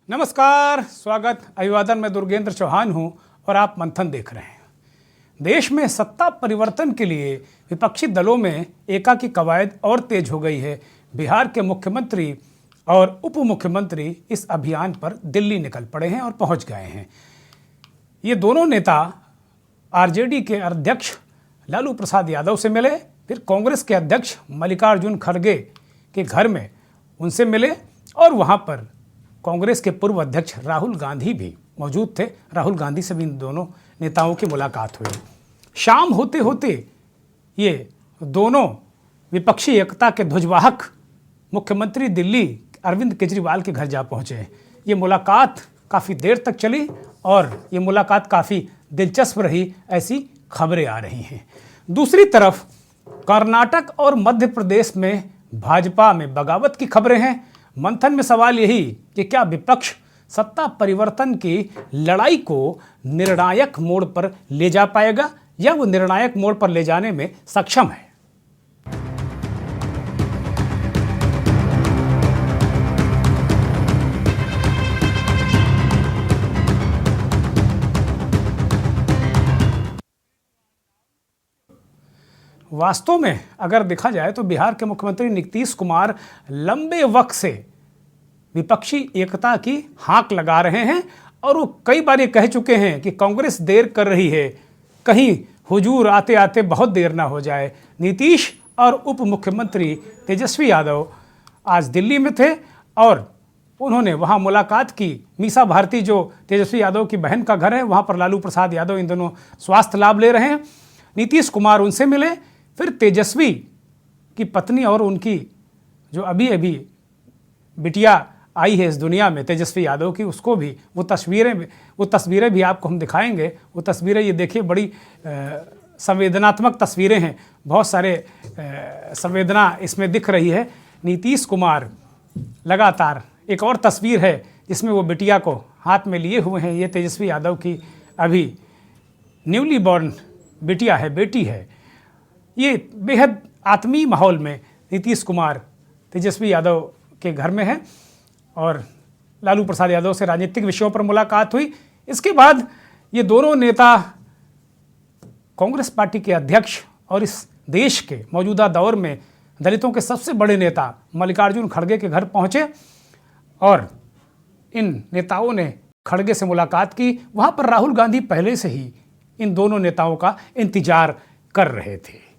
नमस्कार, स्वागत। अभिवादन। मैं दुर्गेंद्र चौहान हूं और आप मंथन देख रहे हैं। देश में सत्ता परिवर्तन के लिए विपक्षी दलों में एकाकी कवायद और तेज हो गई है। बिहार के मुख्यमंत्री और उप मुख्यमंत्री इस अभियान पर दिल्ली निकल पड़े हैं और पहुंच गए हैं। ये दोनों नेता आरजेडी के अध्यक्ष लालू प्रसाद यादव से मिले, फिर कांग्रेस के अध्यक्ष मल्लिकार्जुन खड़गे के घर में उनसे मिले और वहां पर कांग्रेस के पूर्व अध्यक्ष राहुल गांधी भी मौजूद थे। राहुल गांधी से भी इन दोनों नेताओं की मुलाकात हुई। शाम होते होते ये दोनों विपक्षी एकता के ध्वजवाहक मुख्यमंत्री दिल्ली अरविंद केजरीवाल के घर जा पहुंचे। ये मुलाकात काफ़ी देर तक चली और ये मुलाकात काफ़ी दिलचस्प रही, ऐसी खबरें आ रही हैं। दूसरी तरफ कर्नाटक और मध्य प्रदेश में भाजपा में बगावत की खबरें हैं। मंथन में सवाल यही कि क्या विपक्ष सत्ता परिवर्तन की लड़ाई को निर्णायक मोड़ पर ले जा पाएगा या वो निर्णायक मोड़ पर ले जाने में सक्षम है। वास्तव में अगर देखा जाए तो बिहार के मुख्यमंत्री नीतीश कुमार लंबे वक्त से विपक्षी एकता की हाँक लगा रहे हैं और वो कई बार ये कह चुके हैं कि कांग्रेस देर कर रही है, कहीं हुजूर आते आते बहुत देर ना हो जाए। नीतीश और उप मुख्यमंत्री तेजस्वी यादव आज दिल्ली में थे और उन्होंने वहाँ मुलाकात की। मीसा भारती जो तेजस्वी यादव की बहन का घर है, वहाँ पर लालू प्रसाद यादव इन दोनों स्वास्थ्य लाभ ले रहे हैं। नीतीश कुमार उनसे मिले, फिर तेजस्वी की पत्नी और उनकी जो अभी अभी बिटिया आई है इस दुनिया में तेजस्वी यादव की, उसको भी वो तस्वीरें भी आपको हम दिखाएंगे। वो तस्वीरें ये देखिए, बड़ी संवेदनात्मक तस्वीरें हैं। बहुत सारे संवेदना इसमें दिख रही है। नीतीश कुमार लगातार, एक और तस्वीर है जिसमें वो बिटिया को हाथ में लिए हुए हैं। ये तेजस्वी यादव की अभी न्यूली बॉर्न बिटिया है, बेटी है। ये बेहद आत्मीय माहौल में नीतीश कुमार तेजस्वी यादव के घर में है और लालू प्रसाद यादव से राजनीतिक विषयों पर मुलाकात हुई। इसके बाद ये दोनों नेता कांग्रेस पार्टी के अध्यक्ष और इस देश के मौजूदा दौर में दलितों के सबसे बड़े नेता मल्लिकार्जुन खड़गे के घर पहुंचे और इन नेताओं ने खड़गे से मुलाकात की। वहां पर राहुल गांधी पहले से ही इन दोनों नेताओं का इंतजार कर रहे थे।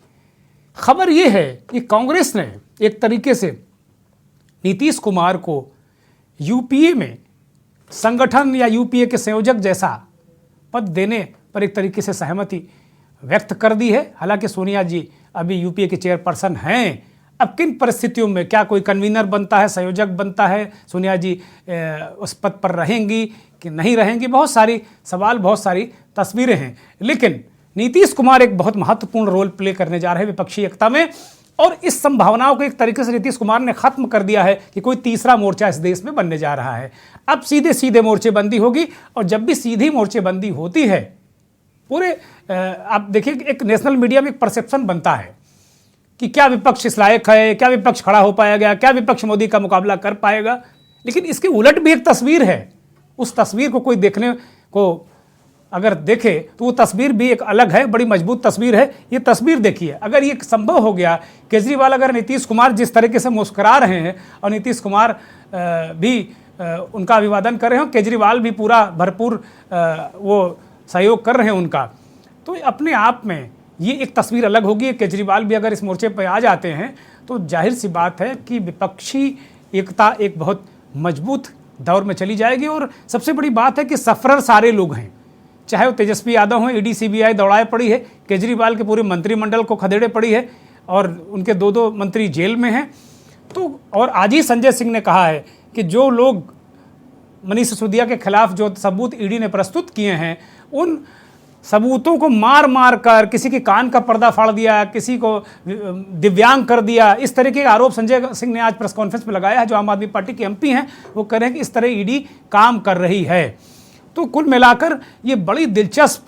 खबर यह है कि कांग्रेस ने एक तरीके से नीतीश कुमार को यूपीए में संगठन या यूपीए के संयोजक जैसा पद देने पर एक तरीके से सहमति व्यक्त कर दी है। हालांकि सोनिया जी अभी यूपीए के चेयरपर्सन हैं। अब किन परिस्थितियों में क्या कोई कन्वीनर बनता है, संयोजक बनता है, सोनिया जी उस पद पर रहेंगी कि नहीं रहेंगी, बहुत सारी सवाल, बहुत सारी तस्वीरें हैं। लेकिन नीतीश कुमार एक बहुत महत्वपूर्ण रोल प्ले करने जा रहे हैं विपक्षी एकता में और इस संभावनाओं को एक तरीके से नीतीश कुमार ने खत्म कर दिया है कि कोई तीसरा मोर्चा इस देश में बनने जा रहा है। अब सीधे सीधे मोर्चेबंदी होगी और जब भी सीधी मोर्चेबंदी होती है, पूरे आप देखिए एक नेशनल मीडिया में एक परसेप्शन बनता है कि क्या विपक्ष इस लायक है, क्या विपक्ष खड़ा हो पाएगा, क्या विपक्ष मोदी का मुकाबला कर पाएगा। लेकिन इसके उलट भी एक तस्वीर है। उस तस्वीर को कोई देखने को अगर देखे तो वो तस्वीर भी एक अलग है, बड़ी मजबूत तस्वीर है। ये तस्वीर देखिए, अगर ये संभव हो गया, केजरीवाल अगर नीतीश कुमार जिस तरीके से मुस्कुरा रहे हैं और नीतीश कुमार भी उनका अभिवादन कर रहे हैं, केजरीवाल भी पूरा भरपूर वो सहयोग कर रहे हैं उनका, तो अपने आप में ये एक तस्वीर अलग होगी। केजरीवाल भी अगर इस मोर्चे पर आ जाते हैं तो जाहिर सी बात है कि विपक्षी एकता एक बहुत मजबूत दौर में चली जाएगी। और सबसे बड़ी बात है कि सफरर सारे लोग हैं, चाहे वो तेजस्वी यादव हों, ईडी सीबीआई दौड़ाए पड़ी है, केजरीवाल के पूरे मंत्रिमंडल को खदेड़े पड़ी है और उनके दो मंत्री जेल में हैं। तो और आज ही संजय सिंह ने कहा है कि जो लोग मनीष सिसोदिया के खिलाफ जो सबूत ईडी ने प्रस्तुत किए हैं, उन सबूतों को मार मार कर किसी के कान का पर्दा फाड़ दिया, किसी को दिव्यांग कर दिया, इस तरह के आरोप संजय सिंह ने आज प्रेस कॉन्फ्रेंस में लगाया है। जो आम आदमी पार्टी के एमपी हैं वो कह रहे हैं कि इस तरह ईडी काम कर रही है। तो कुल मिलाकर ये बड़ी दिलचस्प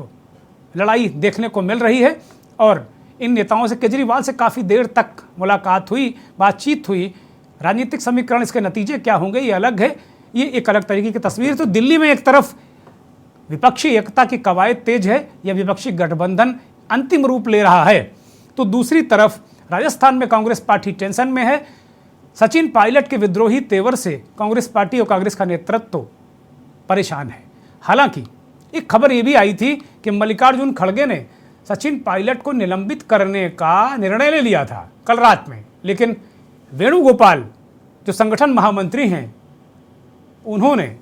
लड़ाई देखने को मिल रही है और इन नेताओं से, केजरीवाल से काफ़ी देर तक मुलाकात हुई, बातचीत हुई। राजनीतिक समीकरण, इसके नतीजे क्या होंगे ये अलग है, ये एक अलग तरीके की तस्वीर। तो दिल्ली में एक तरफ विपक्षी एकता की कवायद तेज है या विपक्षी गठबंधन अंतिम रूप ले रहा है, तो दूसरी तरफ राजस्थान में कांग्रेस पार्टी टेंशन में है। सचिन पायलट के विद्रोही तेवर से कांग्रेस पार्टी और कांग्रेस का नेतृत्व परेशान है। हालांकि एक खबर ये भी आई थी कि मल्लिकार्जुन खड़गे ने सचिन पायलट को निलंबित करने का निर्णय ले लिया था कल रात में, लेकिन वेणुगोपाल जो संगठन महामंत्री हैं उन्होंने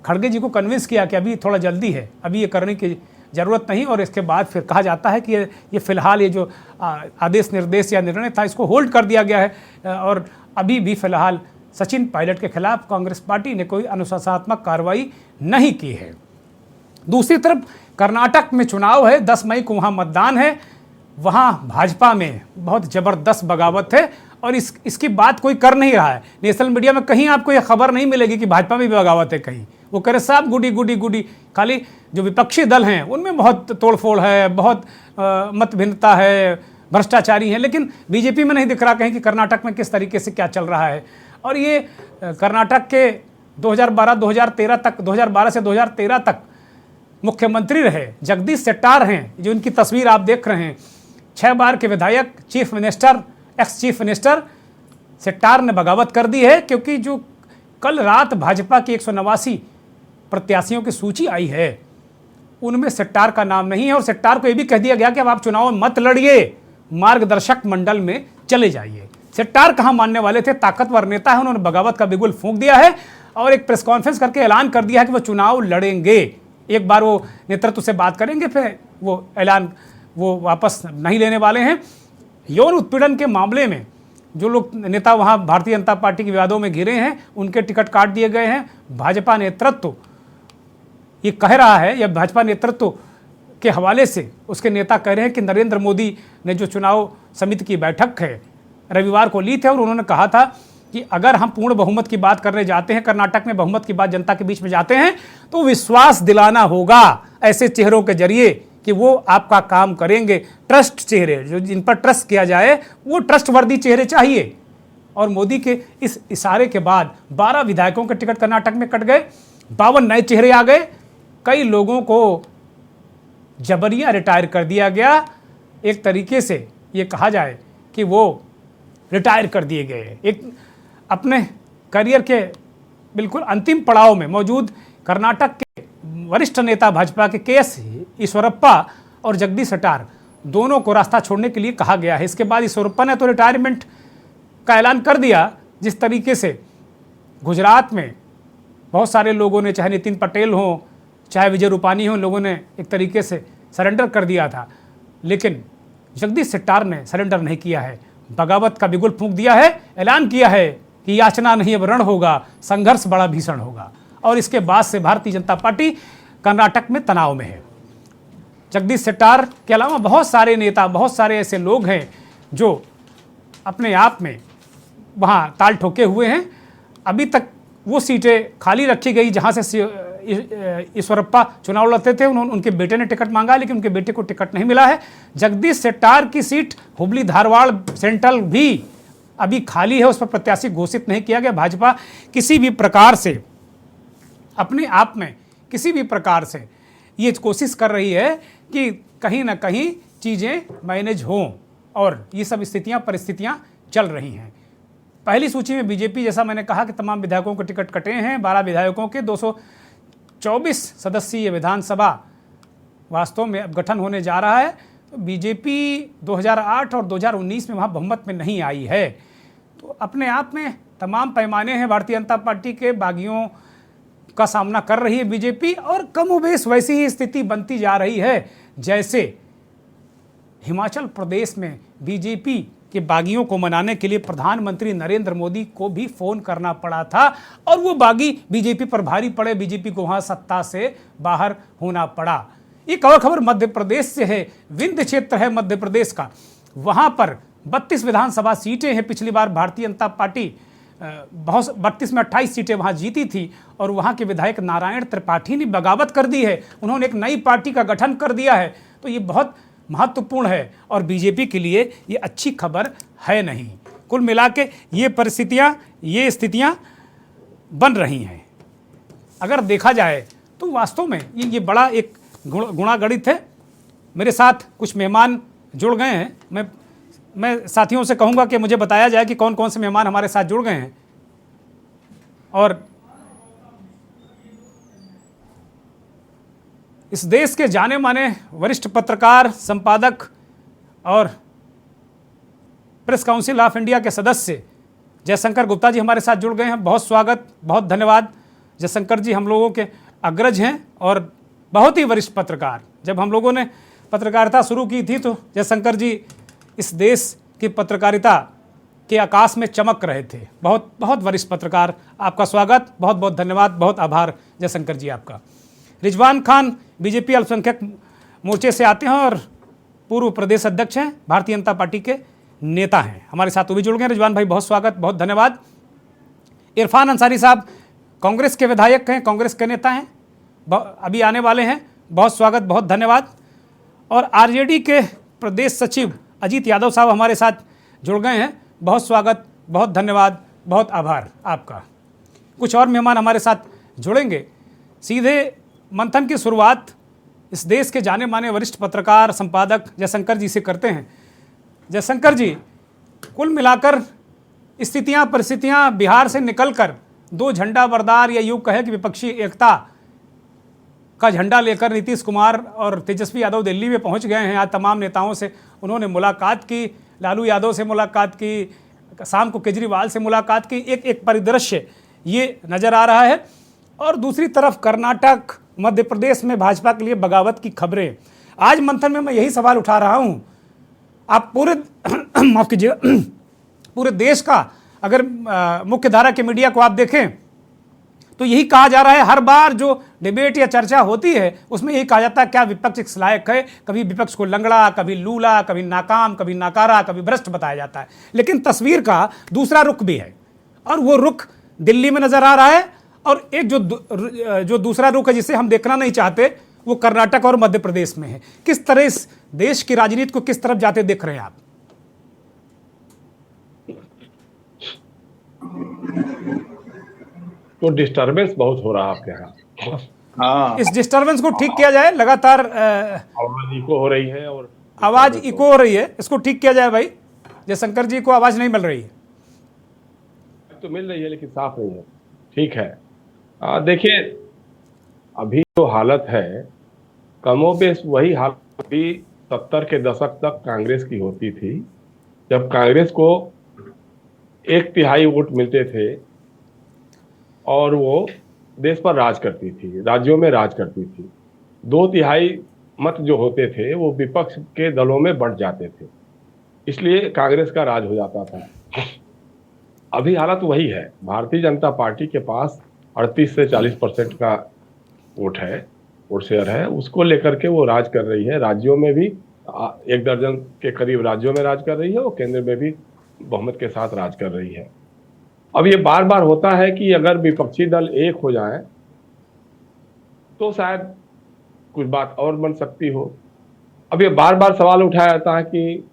खड़गे जी को कन्विंस किया कि अभी थोड़ा जल्दी है, अभी ये करने की ज़रूरत नहीं। और इसके बाद फिर कहा जाता है कि ये फिलहाल ये जो आदेश निर्देश या निर्णय था इसको होल्ड कर दिया गया है और अभी भी फिलहाल सचिन पायलट के खिलाफ कांग्रेस पार्टी ने कोई अनुशासनात्मक कार्रवाई नहीं की है। दूसरी तरफ कर्नाटक में चुनाव है, 10 मई को वहाँ मतदान है। वहाँ भाजपा में बहुत ज़बरदस्त बगावत है और इसकी बात कोई कर नहीं रहा है। नेशनल मीडिया में कहीं आपको यह खबर नहीं मिलेगी कि भाजपा में भी बगावत है। कहीं वो कह रहे साहब गुडी गुडी गुडी, खाली जो विपक्षी दल हैं उनमें बहुत तोड़फोड़ है, बहुत मत भिन्नता है, भ्रष्टाचारी हैं, लेकिन बीजेपी में नहीं दिख रहा कहीं कि कर्नाटक में किस तरीके से क्या चल रहा है। और ये कर्नाटक के 2012 से 2013 तक मुख्यमंत्री रहे जगदीश शेट्टार हैं, जो इनकी तस्वीर आप देख रहे हैं। 6 बार के विधायक, chief minister, ex chief minister Shettar ने बगावत कर दी है, क्योंकि जो कल रात भाजपा की 189 प्रत्याशियों की सूची आई है उनमें शेट्टार का नाम नहीं है। और शेट्टार को यह भी कह दिया गया कि अब आप चुनाव मत लड़िए, मार्गदर्शक मंडल में चले जाइए। शेट्टार कहाँ मानने वाले थे, ताकतवर नेता है, उन्होंने बगावत का बिगुल फूंक दिया है और एक प्रेस कॉन्फ्रेंस करके ऐलान कर दिया है कि वो चुनाव लड़ेंगे। एक बार वो नेतृत्व से बात करेंगे, फिर वो ऐलान वो वापस नहीं लेने वाले हैं। यौन उत्पीड़न के मामले में जो लोग नेता वहाँ भारतीय जनता पार्टी के विवादों में घिरे हैं उनके टिकट काट दिए गए हैं। भाजपा नेतृत्व ये कह रहा है, या भाजपा नेतृत्व के हवाले से उसके नेता कह रहे हैं कि नरेंद्र मोदी ने जो चुनाव समिति की बैठक है रविवार को ली थी और उन्होंने कहा था कि अगर हम पूर्ण बहुमत की बात करने जाते हैं, कर्नाटक में बहुमत की बात जनता के बीच में जाते हैं, तो विश्वास दिलाना होगा ऐसे चेहरों के जरिए कि वो आपका काम करेंगे। ट्रस्ट चेहरे जो जिन पर ट्रस्ट किया जाए वो ट्रस्टवर्दी चेहरे चाहिए। और मोदी के इस इशारे के बाद 12 विधायकों के टिकट कर्नाटक में कट गए, 52 नए चेहरे आ गए, कई लोगों को जबरिया रिटायर कर दिया गया। एक तरीके से ये कहा जाए कि वो रिटायर कर दिए गए। एक अपने करियर के बिल्कुल अंतिम पड़ाव में मौजूद कर्नाटक के वरिष्ठ नेता भाजपा के के.एस. ईश्वरप्पा और जगदीश शेट्टार दोनों को रास्ता छोड़ने के लिए कहा गया है। इसके बाद ईश्वरप्पा ने तो रिटायरमेंट का ऐलान कर दिया। जिस तरीके से गुजरात में बहुत सारे लोगों ने, चाहे नितिन पटेल हों, चाहे विजय रूपानी हों, लोगों ने एक तरीके से सरेंडर कर दिया था, लेकिन जगदीश शेट्टार ने सरेंडर नहीं किया है, बगावत का बिगुल फूंक दिया है, ऐलान किया है कि याचना नहीं अब रण होगा, संघर्ष बड़ा भीषण होगा। और इसके बाद से भारतीय जनता पार्टी कर्नाटक में तनाव में है। जगदीश शेट्टार के अलावा बहुत सारे नेता, बहुत सारे ऐसे लोग हैं जो अपने आप में वहाँ ताल ठोके हुए हैं। अभी तक वो सीटें खाली रखी गई जहाँ से ईश्वरप्पा चुनाव लड़ते थे। उनके बेटे ने टिकट मांगा, लेकिन उनके बेटे को टिकट नहीं मिला है। जगदीश शेट्टार की सीट हुबली धारवाड़ सेंट्रल भी अभी खाली है, उस पर प्रत्याशी घोषित नहीं किया गया। भाजपा किसी भी प्रकार से अपने आप में किसी भी प्रकार से ये कोशिश कर रही है कि कहीं ना कहीं चीज़ें मैनेज हों, और ये सब स्थितियां परिस्थितियां चल रही हैं। पहली सूची में बीजेपी, जैसा मैंने कहा कि तमाम विधायकों के टिकट कटे हैं। 12 विधायकों के 224 सदस्यीय विधानसभा वास्तव में अब गठन होने जा रहा है। तो बीजेपी 2008 और 2019 में वहाँ बहुमत में नहीं आई है। तो अपने आप में तमाम पैमाने हैं भारतीय जनता पार्टी के, बागियों का सामना कर रही है बीजेपी, और कमोबेश वैसी ही स्थिति बनती जा रही है जैसे हिमाचल प्रदेश में बीजेपी के बागियों को मनाने के लिए प्रधानमंत्री नरेंद्र मोदी को भी फ़ोन करना पड़ा था, और वो बागी बीजेपी पर भारी पड़े, बीजेपी को वहाँ सत्ता से बाहर होना पड़ा। एक और खबर मध्य प्रदेश से है। विंध्य क्षेत्र है मध्य प्रदेश का, वहाँ पर 32 विधानसभा सीटें हैं। पिछली बार भारतीय जनता पार्टी 32 में 28 सीटें वहाँ जीती थी, और वहाँ के विधायक नारायण त्रिपाठी ने बगावत कर दी है। उन्होंने एक नई पार्टी का गठन कर दिया है। तो ये बहुत महत्वपूर्ण है और बीजेपी के लिए ये अच्छी खबर है नहीं। कुल मिला के ये परिस्थितियाँ, ये स्थितियाँ बन रही हैं। अगर देखा जाए तो वास्तव में ये बड़ा एक गुणागणित है। मेरे साथ कुछ मेहमान जुड़ गए हैं। मैं साथियों से कहूँगा कि मुझे बताया जाए कि कौन कौन से मेहमान हमारे साथ जुड़ गए हैं। और इस देश के जाने माने वरिष्ठ पत्रकार, संपादक और प्रेस काउंसिल ऑफ इंडिया के सदस्य जयशंकर गुप्ता जी हमारे साथ जुड़ गए हैं। बहुत स्वागत, बहुत धन्यवाद। जयशंकर जी हम लोगों के अग्रज हैं और बहुत ही वरिष्ठ पत्रकार। जब हम लोगों ने पत्रकारिता शुरू की थी तो जयशंकर जी इस देश की पत्रकारिता के आकाश में चमक रहे थे। बहुत बहुत वरिष्ठ पत्रकार, आपका स्वागत, बहुत बहुत धन्यवाद, बहुत आभार जयशंकर जी आपका। रिजवान खान बीजेपी अल्पसंख्यक मोर्चे से आते हैं और पूर्व प्रदेश अध्यक्ष हैं, भारतीय जनता पार्टी के नेता हैं, हमारे साथ वो भी जुड़ गए। रिजवान भाई बहुत स्वागत, बहुत धन्यवाद। इरफान अंसारी साहब कांग्रेस के विधायक हैं, कांग्रेस के नेता हैं, अभी आने वाले हैं, बहुत स्वागत, बहुत धन्यवाद। और आरजेडी के प्रदेश सचिव अजीत यादव साहब हमारे साथ जुड़ गए हैं, बहुत स्वागत, बहुत धन्यवाद, बहुत आभार आपका। कुछ और मेहमान हमारे साथ जुड़ेंगे। सीधे मंथन की शुरुआत इस देश के जाने माने वरिष्ठ पत्रकार, संपादक जयशंकर जी से करते हैं। जयशंकर जी, कुल मिलाकर स्थितियां, परिस्थितियां बिहार से निकलकर दो झंडा बरदार या यूं कहे कि विपक्षी एकता का झंडा लेकर नीतीश कुमार और तेजस्वी यादव दिल्ली में पहुंच गए हैं। आज तमाम नेताओं से उन्होंने मुलाकात की, लालू यादव से मुलाकात की, शाम को केजरीवाल से मुलाकात की। एक परिदृश्य ये नज़र आ रहा है। और दूसरी तरफ कर्नाटक, मध्य प्रदेश में भाजपा के लिए बगावत की खबरें। आज मंथन में मैं यही सवाल उठा रहा हूं। आप पूरे माफ कीजिएगा, पूरे देश का अगर मुख्य धारा के मीडिया को आप देखें तो यही कहा जा रहा है, हर बार जो डिबेट या चर्चा होती है उसमें यही कहा जाता है क्या विपक्ष इस लायक है। कभी विपक्ष को लंगड़ा, कभी लूला, कभी नाकाम, कभी नाकारा, कभी भ्रष्ट बताया जाता है। लेकिन तस्वीर का दूसरा रुख भी है और वो रुख दिल्ली में नजर आ रहा है। और एक जो दूसरा रुख है जिसे हम देखना नहीं चाहते वो कर्नाटक और मध्य प्रदेश में है। किस तरह इस देश की राजनीति को किस तरफ जाते देख रहे हैं आप? तो डिस्टरबेंस बहुत हो रहा है आपके यहाँ। हाँ, इस डिस्टरबेंस को ठीक किया जाए। लगातार आवाज इको हो रही है और आवाज इको हो रही है, इसको ठीक किया जाए भाई। जयशंकर जी को आवाज नहीं मिल रही है। तो मिल रही है लेकिन साफ नहीं है। ठीक है, देखिए अभी जो हालत है कमोबेश वही हालत भी 70 के दशक तक कांग्रेस की होती थी, जब कांग्रेस को 1/3 वोट मिलते थे और वो देश पर राज करती थी, राज्यों में राज करती थी। 2/3 मत जो होते थे वो विपक्ष के दलों में बंट जाते थे, इसलिए कांग्रेस का राज हो जाता था। अभी हालत वही है। भारतीय जनता पार्टी के पास 38 से 40% का वोट शेयर है, उसको लेकर के वो राज कर रही है। राज्यों में भी 1 दर्जन के करीब राज्यों में राज कर रही है, वो केंद्र में भी बहुमत के साथ राज कर रही है। अब ये बार बार होता है कि अगर विपक्षी दल एक हो जाए तो शायद कुछ बात और बन सकती हो। अब ये बार बार सवाल उठाया जाता है कि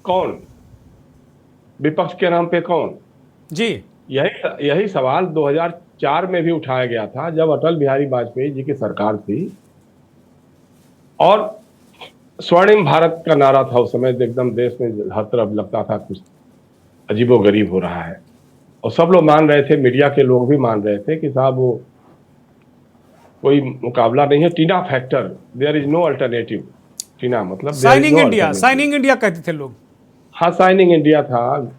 कौन विपक्ष के नाम पे कौन जी। यही सवाल 2004 में भी उठाया गया था, जब अटल बिहारी वाजपेयी जी की सरकार थी और स्वर्णिम भारत का नारा था। उस समय एकदम देश में हर तरफ लगता था कुछ अजीबोगरीब हो रहा है और सब लोग मान रहे थे, मीडिया के लोग भी मान रहे थे कि साहब वो कोई मुकाबला नहीं है। TINA factor, there is no alternative. TINA मतलब साइनिंग इंडिया कहते थे लोग। हाँ, साइनिंग इंडिया था,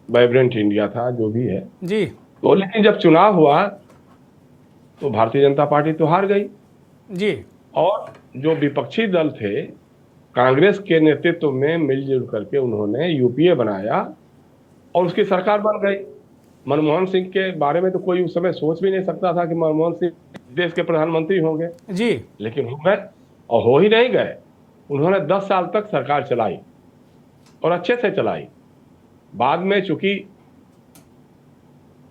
वाइब्रेंट इंडिया था, जो भी है जी। तो लेकिन जब चुनाव हुआ तो भारतीय जनता पार्टी तो हार गई जी। और जो विपक्षी दल थे कांग्रेस के नेतृत्व में मिलजुल करके उन्होंने यूपीए बनाया और उसकी सरकार बन गई। मनमोहन सिंह के बारे में तो कोई उस समय सोच भी नहीं सकता था कि मनमोहन सिंह देश के प्रधानमंत्री होंगे जी, लेकिन हो गए और हो ही नहीं गए। उन्होंने 10 साल तक सरकार चलाई और अच्छे से चलाई। बाद में चूंकि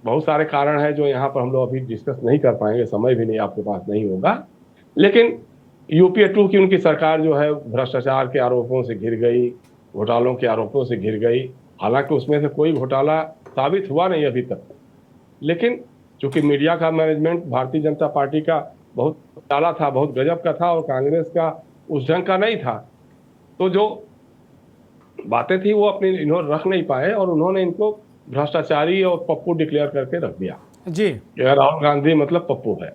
बहुत सारे कारण हैं जो यहाँ पर हम लोग अभी डिस्कस नहीं कर पाएंगे, समय भी नहीं आपके पास नहीं होगा, लेकिन यूपीए 2 की उनकी सरकार जो है भ्रष्टाचार के आरोपों से घिर गई, घोटालों के आरोपों से घिर गई। हालांकि उसमें से कोई घोटाला साबित हुआ नहीं अभी तक, लेकिन क्योंकि मीडिया का मैनेजमेंट भारतीय जनता पार्टी का बहुत डाला था, बहुत गजब का था, और कांग्रेस का उस ढंग का नहीं था। तो जो बातें थी वो अपनी इन्होंने रख नहीं पाए, और उन्होंने इनको भ्रष्टाचारी और पप्पू डिक्लेयर करके रख दिया जी। कि राहुल गांधी मतलब पप्पू है।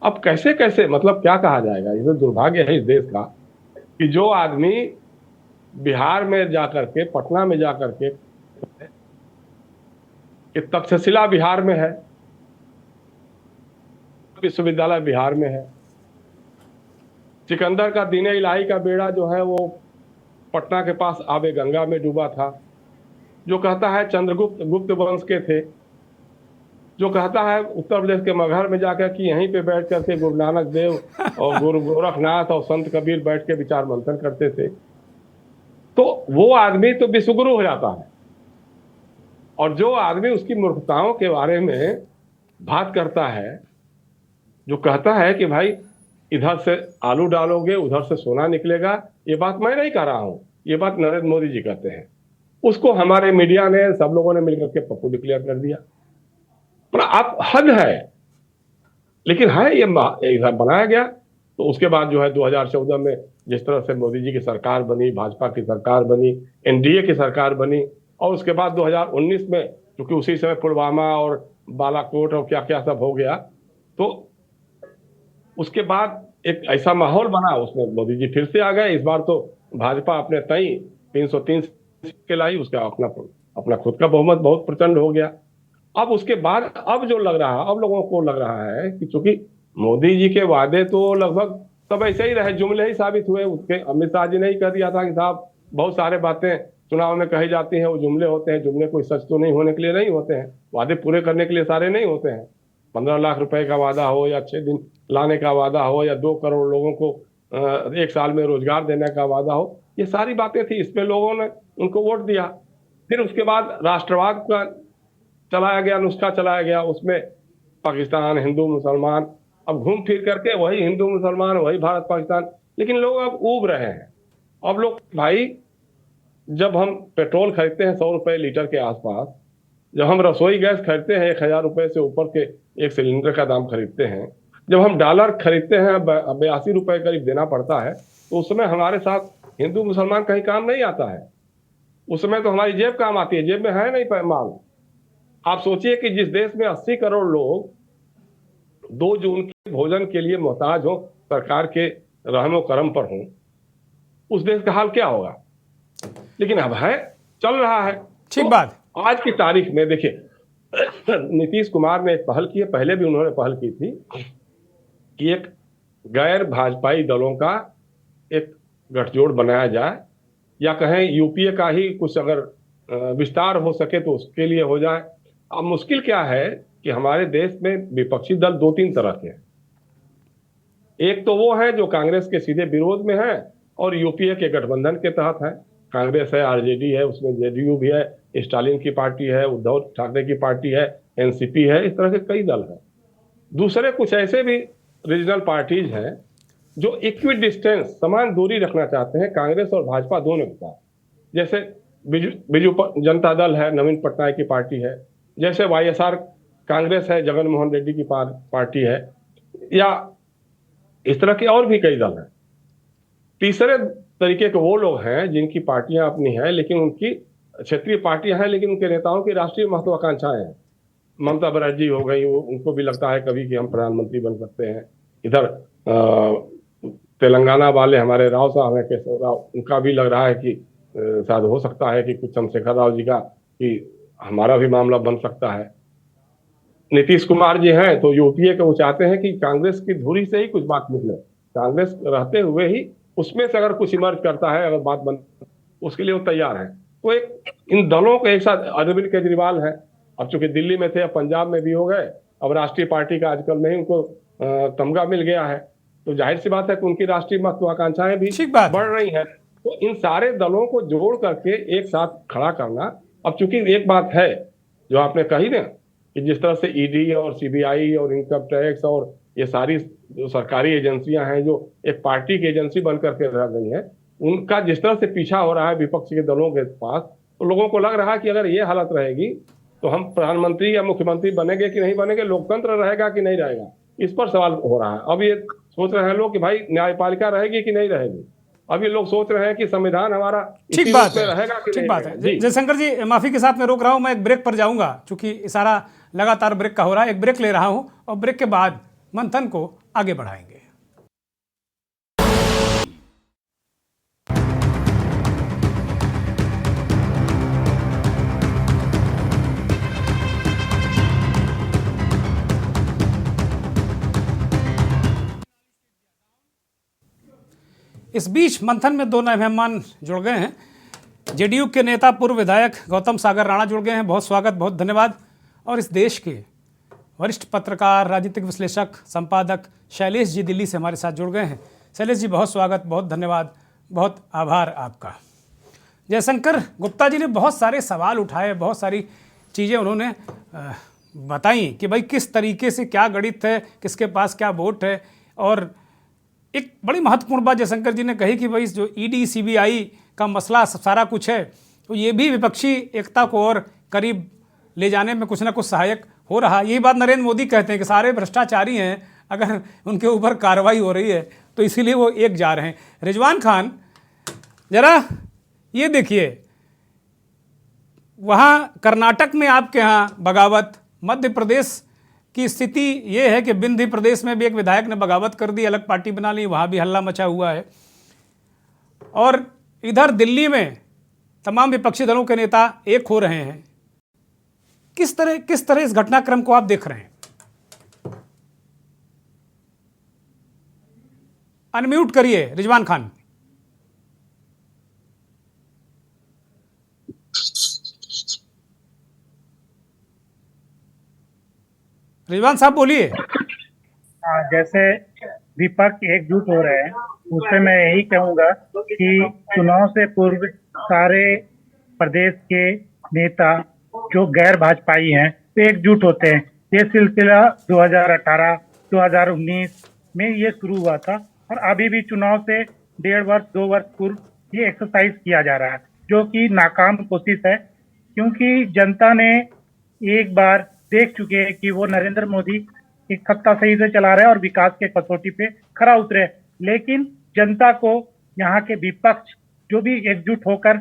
अब कैसे कैसे, मतलब क्या कहा जाएगा, ये तो दुर्भाग्य है इस देश का कि जो आदमी बिहार में जाकर के, पटना में जाकर के, कि तक्षशिला बिहार में है, विश्वविद्यालय बिहार में है, सिकंदर का दीन इलाही का बेड़ा जो है वो पटना के पास आबे गंगा में डूबा था, जो कहता है चंद्रगुप्त गुप्त वंश के थे, जो कहता है उत्तर प्रदेश के मगहर में जाकर कि यहीं पे बैठ करके गुरु नानक देव और गुरु गोरखनाथ और संत कबीर बैठ के विचार मंथन करते थे। तो वो आदमी तो विश्वगुरु हो जाता है, और जो आदमी उसकी मूर्खताओं के बारे में बात करता है, जो कहता है कि भाई इधर से आलू डालोगे उधर से सोना निकलेगा, ये बात मैं नहीं कह रहा हूं, ये बात नरेंद्र मोदी जी कहते हैं, उसको हमारे मीडिया ने, सब लोगों ने मिलकर के पप्पू डिक्लेयर कर दिया। पर आप हद है, लेकिन है ये बनाया गया। तो उसके बाद जो है 2014 में जिस तरह से मोदी जी की सरकार बनी, भाजपा की सरकार बनी, एनडीए की सरकार बनी, और उसके बाद 2019 में क्योंकि उसी समय पुलवामा और बालाकोट और क्या क्या सब हो गया, तो उसके बाद एक ऐसा माहौल बना, उसमें मोदी जी फिर से आ गए। इस बार तो भाजपा अपने तय 303 के लाई, उसका अपना अपना खुद का बहुमत बहुत प्रचंड हो गया। अब उसके बाद अब जो लग रहा, अब लोगों को लग रहा है कि चूंकि मोदी जी के वादे तो लगभग सब ऐसे ही रहे, जुमले ही साबित हुए। उसके अमित शाह जी ने ही कह दिया था कि साहब बहुत सारे बातें चुनाव में कही जाती हैं, वो जुमले होते हैं, जुमले कोई सच तो नहीं होने के लिए नहीं होते हैं, वादे पूरे करने के लिए सारे नहीं होते हैं। 15 लाख रुपए का वादा हो, या 6 दिन लाने का वादा हो, या 2 करोड़ लोगों को 1 साल में रोजगार देने का वादा हो, ये सारी बातें थी, इसमें लोगों ने उनको वोट दिया। फिर उसके बाद राष्ट्रवाद का चलाया गया, नुस्खा चलाया गया, उसमें पाकिस्तान, हिंदू मुसलमान, अब घूम फिर करके वही हिंदू मुसलमान, वही भारत पाकिस्तान। लेकिन लोग अब ऊब रहे हैं। अब लोग भाई, जब हम पेट्रोल खरीदते हैं 100 रुपए लीटर के आसपास, जब हम रसोई गैस खरीदते हैं 1000 रुपए से ऊपर के एक सिलेंडर का दाम खरीदते हैं, जब हम डॉलर खरीदते हैं 82 रुपए करीब देना पड़ता है, तो उस समय हमारे साथ हिंदू मुसलमान कहीं काम नहीं आता है। उस समय तो हमारी जेब काम आती है, जेब में है नहीं माल। आप सोचिए कि जिस देश में 80 करोड़ लोग 2 जून के भोजन के लिए मोहताज हो, सरकार के रहमो करम पर हो, उस देश का हाल क्या होगा। लेकिन अब है, चल रहा है। ठीक तो बात। आज की तारीख में देखिए, नीतीश कुमार ने एक पहल की है, पहले भी उन्होंने पहल की थी कि एक गैर भाजपाई दलों का एक गठजोड़ बनाया जाए, या कहें यूपीए का ही कुछ अगर विस्तार हो सके तो उसके लिए हो जाए। अब मुश्किल क्या है कि हमारे देश में विपक्षी दल 2-3 तरह के हैं। एक तो वो है जो कांग्रेस के सीधे विरोध में है और यूपीए के गठबंधन के तहत है। कांग्रेस है, आरजेडी है, उसमें जेडीयू भी है, स्टालिन की पार्टी है, उद्धव ठाकरे की पार्टी है, एनसीपी है, इस तरह के कई दल हैं। दूसरे कुछ ऐसे भी रीजनल पार्टीज हैं जो इक्वी डिस्टेंस, समान दूरी रखना चाहते हैं कांग्रेस और भाजपा दोनों के साथ। जैसे बिजू जनता दल है, नवीन पटनायक की पार्टी है, जैसे वाईएसआर कांग्रेस है, जगन मोहन रेड्डी की पार्टी है, या इस तरह के और भी कई दल हैं। तीसरे तरीके के वो लोग हैं जिनकी पार्टियां अपनी हैं, लेकिन उनकी क्षेत्रीय पार्टियां हैं, लेकिन उनके नेताओं की राष्ट्रीय महत्वाकांक्षाएं हैं। ममता बनर्जी हो गई, उनको भी लगता है कभी कि हम प्रधानमंत्री बन सकते हैं। इधर तेलंगाना वाले हमारे राव साहब हैं, केशव राव, उनका भी लग रहा है कि शायद हो सकता है कि कुछ चंद्रशेखर राव जी का कि हमारा भी मामला बन सकता है। नीतीश कुमार जी हैं तो यूपीए के वो चाहते हैं कि कांग्रेस की धुरी से ही कुछ बात निकले, कांग्रेस रहते हुए ही उसमें से अगर कुछ इमर्ज करता है, अगर बात बन, उसके लिए वो तैयार है। तो एक इन दलों के एक साथ अरविंद केजरीवाल है, अब चूंकि दिल्ली में थे, अब पंजाब में भी हो गए, अब राष्ट्रीय पार्टी का आजकल में ही उनको तमगा मिल गया है, तो जाहिर सी बात है कि उनकी राष्ट्रीय महत्वाकांक्षाएं भी बढ़ रही हैं। तो इन सारे दलों को जोड़ करके एक साथ खड़ा करना, अब चूंकि एक बात है जो आपने कही ना कि जिस तरह से ईडी और सीबीआई और इनकम टैक्स और ये सारी जो सरकारी एजेंसियां हैं जो एक पार्टी की एजेंसी बनकर के रह गई हैं, उनका जिस तरह से पीछा हो रहा है विपक्ष के दलों के पास, तो लोगों को लग रहा है कि अगर ये हालत रहेगी तो हम प्रधानमंत्री या मुख्यमंत्री बनेंगे कि नहीं बनेंगे, लोकतंत्र रहेगा कि नहीं रहेगा, इस पर सवाल हो रहा है। अब ये सोच रहे हैं लोग कि भाई न्यायपालिका रहेगी कि नहीं रहेगी। अब ये लोग सोच रहे हैं कि संविधान हमारा ठीक इसी रूप बात में है। रहेगा कि ठीक नहीं बात रहेगा। है जी जयशंकर जी, माफी के साथ मैं रोक रहा हूं, मैं एक ब्रेक पर जाऊंगा क्योंकि इशारा लगातार ब्रेक का हो रहा है। एक ब्रेक ले रहा हूं और ब्रेक के बाद मंथन को आगे बढ़ाएंगे। इस बीच मंथन में दो नए मेहमान जुड़ गए हैं। जेडीयू के नेता पूर्व विधायक गौतम सागर राणा जुड़ गए हैं, बहुत स्वागत, बहुत धन्यवाद। और इस देश के वरिष्ठ पत्रकार, राजनीतिक विश्लेषक, संपादक शैलेश जी दिल्ली से हमारे साथ जुड़ गए हैं। शैलेश जी, बहुत स्वागत, बहुत धन्यवाद, बहुत आभार आपका। जयशंकर गुप्ता जी ने बहुत सारे सवाल उठाए, बहुत सारी चीज़ें उन्होंने बताई कि भाई किस तरीके से क्या गणित है, किसके पास क्या वोट है। और एक बड़ी महत्वपूर्ण बात जयशंकर जी ने कही कि भाई जो ईडी सीबीआई का मसला सारा कुछ है, तो ये भी विपक्षी एकता को और करीब ले जाने में कुछ ना कुछ सहायक हो रहा। यही बात नरेंद्र मोदी कहते हैं कि सारे भ्रष्टाचारी हैं, अगर उनके ऊपर कार्रवाई हो रही है तो इसीलिए वो एक जा रहे हैं। रिजवान खान, जरा ये देखिए, वहाँ कर्नाटक में आपके यहाँ बगावत, मध्य प्रदेश की स्थिति ये है कि विंध्य प्रदेश में भी एक विधायक ने बगावत कर दी, अलग पार्टी बना ली, वहाँ भी हल्ला मचा हुआ है। और इधर दिल्ली में तमाम विपक्षी दलों के नेता एक हो रहे हैं। किस तरह इस घटनाक्रम को आप देख रहे हैं? अनम्यूट करिए रिजवान खान। रिजवान साहब बोलिए। हाँ, जैसे विपक्ष एकजुट हो रहे हैं, उससे मैं यही कहूंगा कि चुनाव से पूर्व सारे प्रदेश के नेता जो गैर भाजपाई हैं वे एकजुट होते हैं। ये सिलसिला 2018, 2019 में ये शुरू हुआ था और अभी भी चुनाव से 1.5 वर्ष 2 वर्ष पूर्व ये एक्सरसाइज किया जा रहा है, जो कि नाकाम कोशिश है। क्योंकि जनता ने एक बार देख चुके हैं कि वो नरेंद्र मोदी एक सत्ता सही से चला रहे हैं और विकास के कसौटी पे खरा उतरे। लेकिन जनता को यहाँ के विपक्ष जो भी एकजुट होकर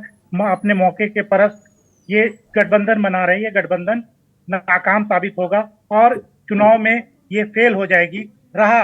अपने मौके के परस ये गठबंधन बना रहे हैं, ये गठबंधन नाकाम साबित होगा और चुनाव में ये फेल हो जाएगी। रहा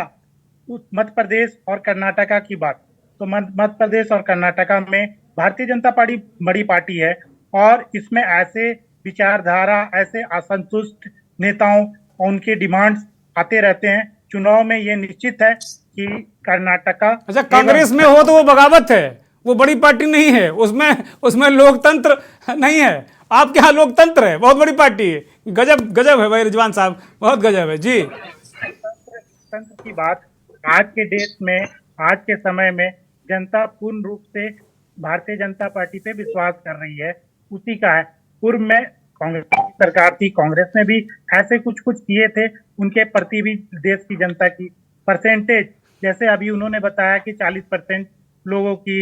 मध्य प्रदेश और कर्नाटका की बात, तो मध्य प्रदेश और कर्नाटका में भारतीय जनता पार्टी बड़ी पार्टी है और इसमें ऐसे विचारधारा, ऐसे असंतुष्ट नेताओं और उनके डिमांड्स आते रहते हैं। चुनाव में ये निश्चित है कि कर्नाटका, अच्छा, कांग्रेस में हो तो वो बगावत है, वो बड़ी पार्टी नहीं है, उसमें लोकतंत्र नहीं है। आपके यहाँ लोकतंत्र है, बहुत बड़ी पार्टी है। गजब गजब है भाई रिजवान साहब, बहुत गजब है जी। तंत्र की बात, आज के देश में, आज के समय में जनता पूर्ण रूप से भारतीय जनता पार्टी पे विश्वास कर रही है, उसी का है। पूर्व में कांग्रेस की सरकार थी, कांग्रेस ने भी ऐसे कुछ किए थे, उनके प्रति भी देश की जनता की परसेंटेज, जैसे अभी उन्होंने बताया कि 40% लोगों की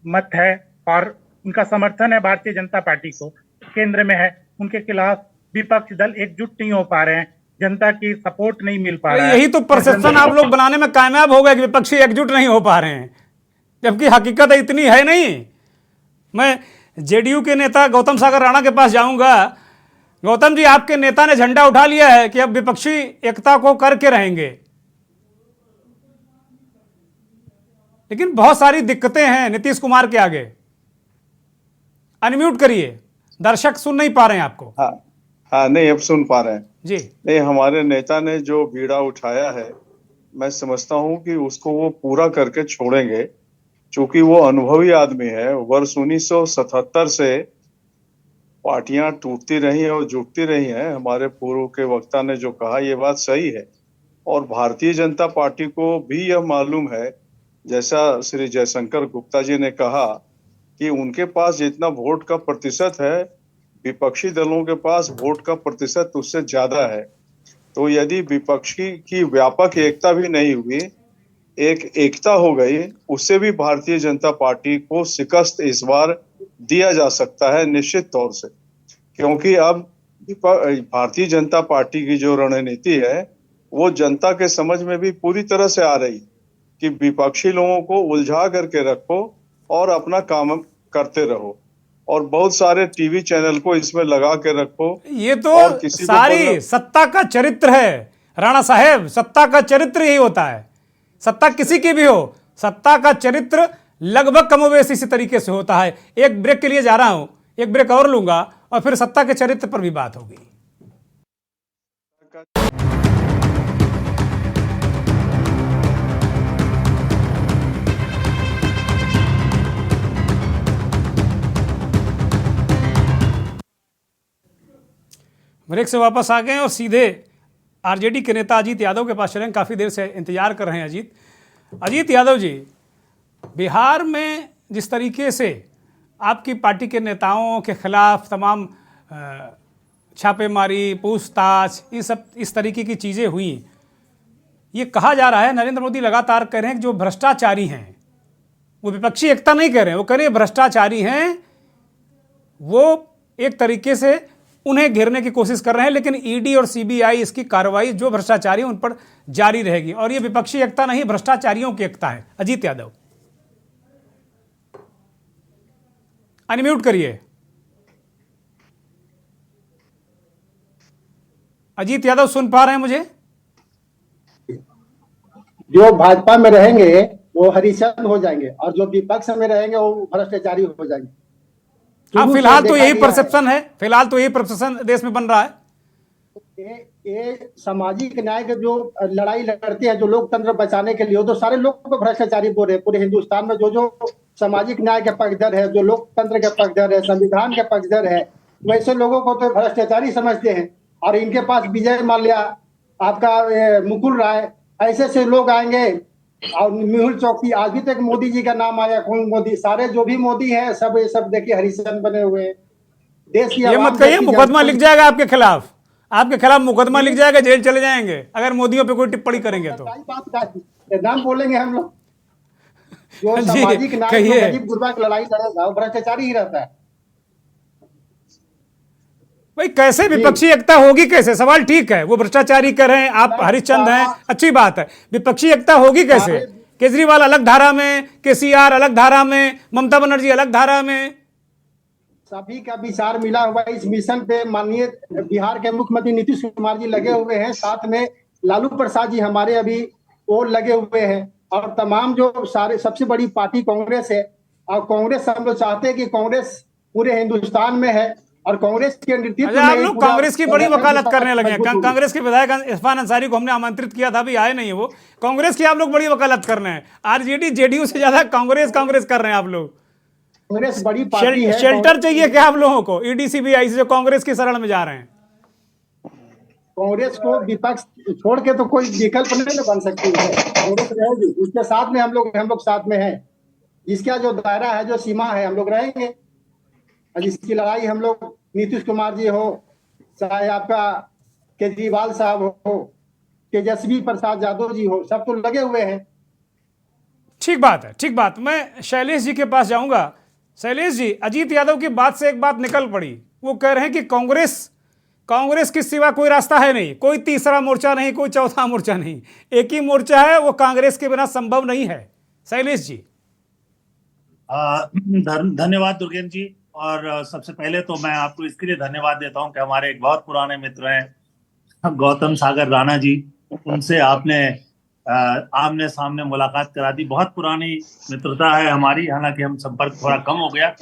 मत है और उनका समर्थन है भारतीय जनता पार्टी को, केंद्र में है। उनके खिलाफ विपक्ष दल एकजुट नहीं हो पा रहे हैं, जनता की सपोर्ट नहीं मिल पा रहा है। यही तो परसेप्शन आप लोग बनाने में कामयाब हो गए कि विपक्षी एकजुट नहीं हो पा रहे हैं, जबकि हकीकत इतनी है नहीं। मैं जेडीयू के नेता गौतम सागर राणा के पास जाऊंगा। गौतम जी, आपके नेता ने झंडा उठा लिया है कि अब विपक्षी एकता को करके रहेंगे, लेकिन बहुत सारी दिक्कतें हैं नीतीश कुमार के आगे। अनम्यूट करिए, दर्शक सुन नहीं पा रहे हैं आपको। हाँ हाँ, नहीं अब सुन पा रहे हैं जी। नहीं, हमारे नेता ने जो बीड़ा उठाया है, मैं समझता हूं कि उसको वो पूरा करके छोड़ेंगे, क्योंकि वो अनुभवी आदमी है। वर्ष 1977 से पार्टियां टूटती रही हैं और जुटती रही हैं। हमारे पूर्व के वक्ता ने जो कहा, ये बात सही है। और भारतीय जनता पार्टी को भी यह मालूम है, जैसा श्री जयशंकर गुप्ता जी ने कहा, कि उनके पास जितना वोट का प्रतिशत है, विपक्षी दलों के पास वोट का प्रतिशत उससे ज्यादा है। तो यदि विपक्षी की व्यापक एकता भी नहीं हुई, एक एकता हो गई, उससे भी भारतीय जनता पार्टी को शिकस्त इस बार दिया जा सकता है निश्चित तौर से। क्योंकि अब भारतीय जनता पार्टी की जो रणनीति है वो जनता के समझ में भी पूरी तरह से आ रही कि विपक्षी लोगों को उलझा करके रखो और अपना काम करते रहो, और बहुत सारे टीवी चैनल को इसमें लगा के रखो। ये तो और किसी को सारी सत्ता का चरित्र है राणा साहेब, सत्ता का चरित्र यही होता है। सत्ता किसी की भी हो, सत्ता का चरित्र लगभग कमोबेश इसी तरीके से होता है। एक ब्रेक के लिए जा रहा हूं, एक ब्रेक और लूंगा और फिर सत्ता के चरित्र पर भी बात होगी। ब्रेक से वापस आ गए और सीधे आरजेडी के नेता अजीत यादव के पास चलें। काफ़ी देर से इंतजार कर रहे हैं अजीत यादव जी, बिहार में जिस तरीके से आपकी पार्टी के नेताओं के खिलाफ तमाम छापेमारी, पूछताछ, ये सब इस तरीके की चीज़ें हुई, ये कहा जा रहा है, नरेंद्र मोदी लगातार कह रहे हैं कि जो भ्रष्टाचारी हैं, वो विपक्षी एकता नहीं कह रहे हैं, वो कह रहे हैं भ्रष्टाचारी हैं, वो एक तरीके से उन्हें घेरने की कोशिश कर रहे हैं, लेकिन ईडी और सीबीआई इसकी कार्रवाई जो भ्रष्टाचारी उन पर जारी रहेगी और ये विपक्षी एकता नहीं, भ्रष्टाचारियों की एकता है। अजीत यादव अनम्यूट करिए। अजीत यादव सुन पा रहे हैं मुझे? जो भाजपा में रहेंगे वो हरिचंद हो जाएंगे और जो विपक्ष में रहेंगे वो भ्रष्टाचारी हो जाएंगे। हाँ, फिलहाल तो यही परसेप्शन है, फिलहाल तो यही परसेप्शन देश में बन रहा है। ये सामाजिक न्याय के जो लड़ाई लड़ते हैं, जो लोकतंत्र बचाने के लिए, वो तो सारे लोग को भ्रष्टाचारी बोल रहे हैं। पूरे हिंदुस्तान में जो जो सामाजिक न्याय के पक्षधर है, जो लोकतंत्र के पक्षधर है, संविधान के पक्षधर है, वैसे लोगों को तो भ्रष्टाचारी समझते हैं। और इनके पास विजय माल्या, आपका मुकुल राय, ऐसे ऐसे लोग आएंगे, और मेहुल चौकसी, आज भी तक मोदी जी का नाम आया, कौन मोदी, सारे जो भी मोदी हैं सब ये सब देखिए हरिचंद बने हुए हैं। देश की ये मत कहिए मुकदमा लिख जाएगा आपके खिलाफ मुकदमा लिख जाएगा, जेल चले जाएंगे अगर मोदियों पे कोई टिप्पणी करेंगे तो। नाम बोलेंगे हम लोग। जो सामाजिक न्याय, गरीब गुरबा की लड़ाई लड़ेगा वो भ्रष्टाचारी ही रहता है। भाई कैसे विपक्षी एकता होगी? कैसे? सवाल ठीक है, वो भ्रष्टाचारी कर रहे हैं, आप हरिश्चंद हैं, अच्छी बात है, विपक्षी एकता होगी कैसे? केजरीवाल अलग धारा में, केसीआर अलग धारा में, ममता बनर्जी अलग धारा में, सभी का विचार मिला हुआ इस मिशन पे। माननीय बिहार के मुख्यमंत्री नीतीश कुमार जी लगे हुए हैं, साथ में लालू प्रसाद जी हमारे अभी वो लगे हुए हैं, और तमाम जो सारे सबसे बड़ी पार्टी कांग्रेस है। और कांग्रेस, हम लोग चाहते हैं कि कांग्रेस पूरे हिंदुस्तान में है और कांग्रेस के नेतृत्व में आप लोग कांग्रेस की बड़ी वकालत करने लगे हैं। कांग्रेस के विधायक इरफान अंसारी को हमने आमंत्रित किया था, अभी आए नहीं है वो। कांग्रेस की आप लोग बड़ी वकालत कर रहे हैं। आरजेडी जेडीयू से ज्यादा कांग्रेस कर रहे हैं आप लोग। कांग्रेस बड़ी पार्टी है। शेल्टर चाहिए क्या आप लोगों को ईडी सीबीआई से, जो कांग्रेस की शरण में जा रहे हैं? कांग्रेस को विपक्ष छोड़ के तो कोई विकल्प नहीं बन सकती है। कांग्रेस रहेगी, उसके साथ में हम लोग साथ में हैं। जिसका जो दायरा है, जो सीमा है, हम लोग रहेंगे। और जिसकी लड़ाई हम लोग, नीतीश कुमार जी हो, चाहे आपका केजरीवाल साहब हो, तेजस्वी प्रसाद यादव जी हो, सब तो लगे हुए हैं। ठीक बात है, ठीक बात। मैं शैलेश जी के पास जाऊंगा। शैलेश जी, अजीत यादव की बात से एक बात निकल पड़ी। वो कह रहे हैं कि कांग्रेस के सिवा कोई रास्ता है नहीं, कोई तीसरा मोर्चा नहीं, कोई चौथा मोर्चा नहीं, एक ही मोर्चा है, वो कांग्रेस के बिना संभव नहीं है। शैलेश जी। धन्यवाद दुर्गेन जी। और सबसे पहले तो मैं आपको इसके लिए धन्यवाद देता हूं कि हमारे एक बहुत पुराने मित्र हैं गौतम सागर राणा जी, उनसे आपने आमने सामने मुलाकात करा दी। बहुत पुरानी मित्रता है हमारी, हालांकि हम संपर्क थोड़ा कम हो गया।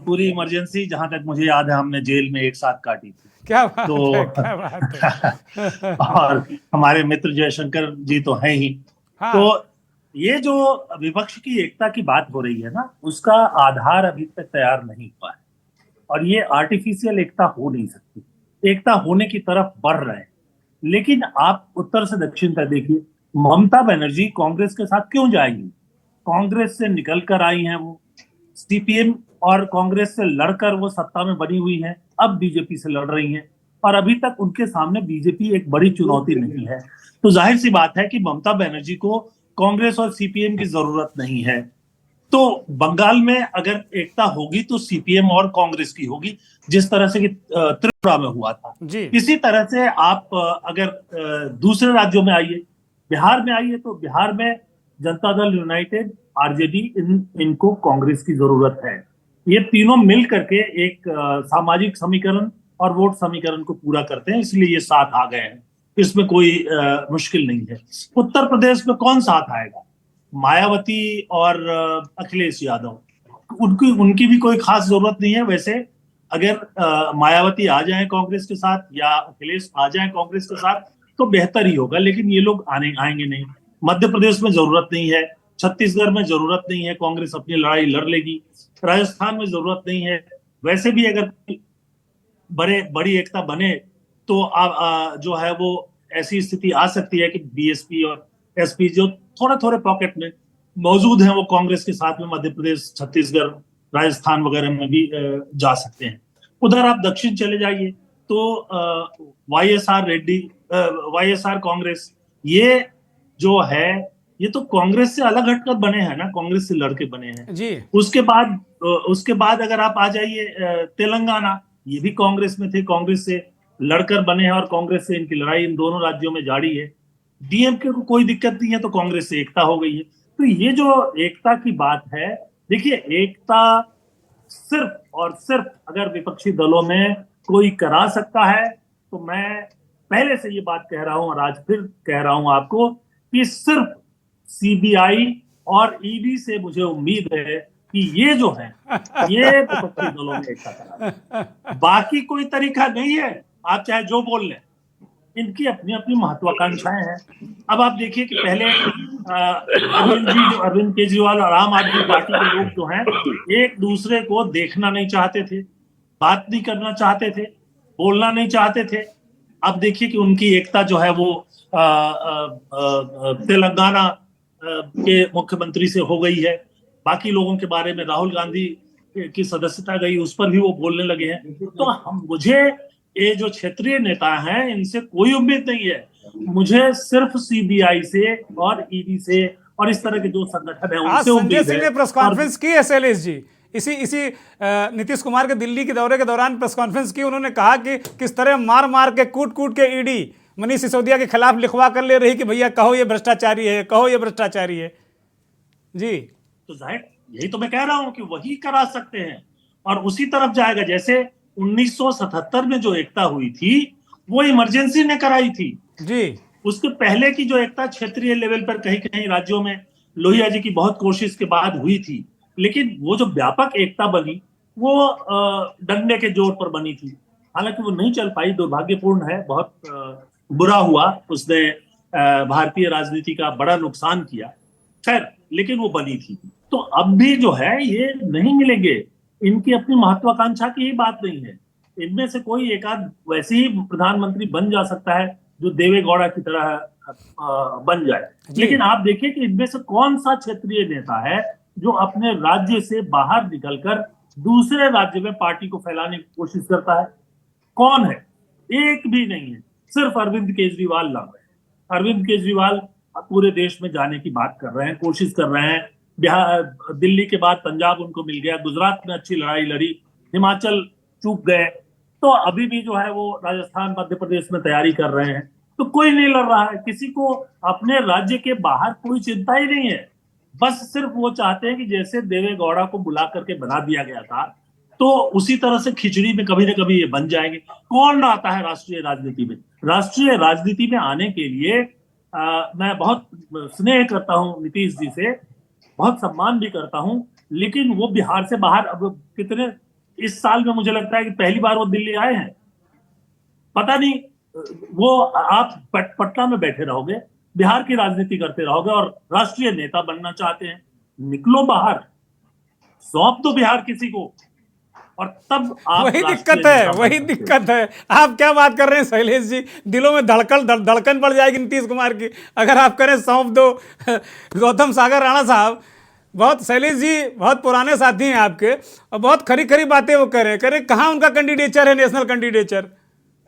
पूरी इमरजेंसी जहां तक मुझे याद है हमने जेल में एक साथ काटी थी। क्या बात है, क्या बात है। और हमारे मित्र जयशंकर जी तो हैं ही। हाँ। तो ये जो विपक्ष की एकता की बात हो रही है ना, उसका आधार अभी तक तैयार नहीं हुआ है, और ये आर्टिफिशियल एकता हो नहीं सकती। एकता होने की तरफ बढ़ रहे हैं, लेकिन आप उत्तर से दक्षिण तक देखिए, ममता बनर्जी कांग्रेस के साथ क्यों जाएंगी? कांग्रेस से निकल कर आई हैं वो, सीपीएम और कांग्रेस से लड़कर वो सत्ता में बनी हुई है, अब बीजेपी से लड़ रही हैं, और अभी तक उनके सामने बीजेपी एक बड़ी चुनौती नहीं है। तो जाहिर सी बात है कि ममता बनर्जी को कांग्रेस और सीपीएम की जरूरत नहीं है। तो बंगाल में अगर एकता होगी तो सीपीएम और कांग्रेस की होगी, जिस तरह से कि त्रिपुरा में हुआ था। जी। इसी तरह से आप अगर दूसरे राज्यों में आइए, बिहार में आइए, तो बिहार में जनता दल यूनाइटेड, आरजेडी, इनको कांग्रेस की जरूरत है। ये तीनों मिल करके एक सामाजिक समीकरण और वोट समीकरण को पूरा करते हैं, इसलिए ये साथ आ गए हैं। इसमें कोई मुश्किल नहीं है। उत्तर प्रदेश में कौन साथ आएगा? मायावती और अखिलेश यादव, उनकी भी कोई खास जरूरत नहीं है। वैसे अगर मायावती आ जाए कांग्रेस के साथ या अखिलेश आ जाए कांग्रेस के साथ तो बेहतर ही होगा, लेकिन ये लोग आएंगे नहीं। मध्य प्रदेश में जरूरत नहीं है, छत्तीसगढ़ में जरूरत नहीं है, कांग्रेस अपनी लड़ाई लड़ लेगी। राजस्थान में जरूरत नहीं है। वैसे भी अगर बड़ी एकता बने तो जो है वो ऐसी स्थिति आ सकती है कि बीएसपी और एसपी जो थोड़े थोड़े पॉकेट में मौजूद हैं वो कांग्रेस के साथ में मध्य प्रदेश, छत्तीसगढ़, राजस्थान वगैरह में भी जा सकते हैं। उधर आप दक्षिण चले जाइए तो वाईएसआर रेड्डी, वाईएसआर कांग्रेस, ये जो है ये तो कांग्रेस से अलग हटकर बने हैं ना, कांग्रेस से लड़के बने हैं जी। उसके बाद अगर आप आ जाइए तेलंगाना, ये भी कांग्रेस में थे, कांग्रेस से लड़कर बने हैं और कांग्रेस से इनकी लड़ाई इन दोनों राज्यों में जारी है। डीएमके को कोई दिक्कत नहीं है तो कांग्रेस से एकता हो गई है। तो ये जो एकता की बात है, देखिए एकता सिर्फ और सिर्फ अगर विपक्षी दलों में कोई करा सकता है तो मैं पहले से ये बात कह रहा हूं और आज फिर कह रहा हूं आपको कि सिर्फ सीबीआई और ईडी से मुझे उम्मीद है कि ये जो है ये विपक्षी दलों में एकता करा। बाकी कोई तरीका नहीं है, आप चाहे जो बोल लें, इनकी अपनी अपनी महत्वाकांक्षाएं हैं। अब आप देखिए कि पहले अरविंद केजरीवाल और आम आदमी पार्टी के लोग जो हैं एक दूसरे को देखना नहीं चाहते थे, बात नहीं करना चाहते थे, बोलना नहीं चाहते थे। अब देखिए कि उनकी एकता जो है वो तेलंगाना के मुख्यमंत्री से हो गई है। बाकी लोगों के बारे में राहुल गांधी की सदस्यता गई, उस पर भी वो बोलने लगे हैं। तो मुझे ये जो क्षेत्रीय नेता हैं इनसे कोई उम्मीद नहीं है, मुझे सिर्फ सीबीआई से और ईडी से और इस तरह के जो संगठन है उनसे उम्मीद है। संजय सिंह ने प्रेस कॉन्फ्रेंस की है शैलेश जी, इसी नीतीश कुमार के दिल्ली के दौरे के दौरान प्रेस कॉन्फ्रेंस की। उन्होंने कहा कि किस तरह मार मार के कूट कूट के ईडी मनीष सिसोदिया के खिलाफ लिखवा कर ले रही कि भैया कहो ये भ्रष्टाचारी है, कहो ये भ्रष्टाचारी है। जी, तो जाहिर यही तो मैं कह रहा हूं कि वही करा सकते हैं और उसी तरफ जाएगा। जैसे 1977 में जो एकता हुई थी वो इमरजेंसी ने कराई थी जी। उसके पहले की जो एकता क्षेत्रीय लेवल पर कहीं कहीं राज्यों में लोहिया जी की बहुत कोशिश के बाद हुई थी, लेकिन वो जो व्यापक एकता बनी वो डंडे के जोर पर बनी थी। हालांकि वो नहीं चल पाई, दुर्भाग्यपूर्ण है, बहुत बुरा हुआ, उसने भारतीय राजनीति का बड़ा नुकसान किया। खैर, लेकिन वो बनी थी। तो अब भी जो है ये नहीं मिलेंगे, इनकी अपनी महत्वाकांक्षा की ही बात नहीं है। इनमें से कोई एक आध वैसे ही प्रधानमंत्री बन जा सकता है जो देवे गौड़ा की तरह बन जाए, लेकिन आप देखिए कि इनमें से कौन सा क्षेत्रीय नेता है जो अपने राज्य से बाहर निकलकर दूसरे राज्य में पार्टी को फैलाने की कोशिश करता है? कौन है? एक भी नहीं है। सिर्फ अरविंद केजरीवाल लड़ रहे हैं। अरविंद केजरीवाल पूरे देश में जाने की बात कर रहे हैं, कोशिश कर रहे हैं। बिहार, दिल्ली के बाद पंजाब उनको मिल गया, गुजरात में अच्छी लड़ाई लड़ी, हिमाचल चूक गए, तो अभी भी जो है वो राजस्थान, मध्य प्रदेश में तैयारी कर रहे हैं। तो कोई नहीं लड़ रहा है, किसी को अपने राज्य के बाहर कोई चिंता ही नहीं है। बस सिर्फ वो चाहते हैं कि जैसे देवे गौड़ा को बुला करके बना दिया गया था तो उसी तरह से खिचड़ी में कभी ना कभी ये बन जाएंगे। कौन आता है राष्ट्रीय राजनीति में? राष्ट्रीय राजनीति में आने के लिए मैं बहुत स्नेह करता हूं नीतीश जी से, बहुत सम्मान भी करता हूं, लेकिन वो बिहार से बाहर अब कितने, इस साल में मुझे लगता है कि पहली बार वो दिल्ली आए हैं। पता नहीं, वो आप पटना में बैठे रहोगे, बिहार की राजनीति करते रहोगे और राष्ट्रीय नेता बनना चाहते हैं? निकलो बाहर, सौंप दो बिहार किसी को, और तब आप वही दिक्कत है, वही दिक्कत है। आप क्या बात कर रहे हैं शैलेश जी? दिलों में धड़कन पड़ जाएगी नीतीश कुमार की अगर आप करें सौंप दो। गौतम सागर राणा साहब, बहुत, शैलेश जी बहुत पुराने साथी हैं आपके और बहुत खरी खरी बातें वो कह रहे हैं। कहाँ उनका कैंडिडेचर है, नेशनल कैंडिडेचर?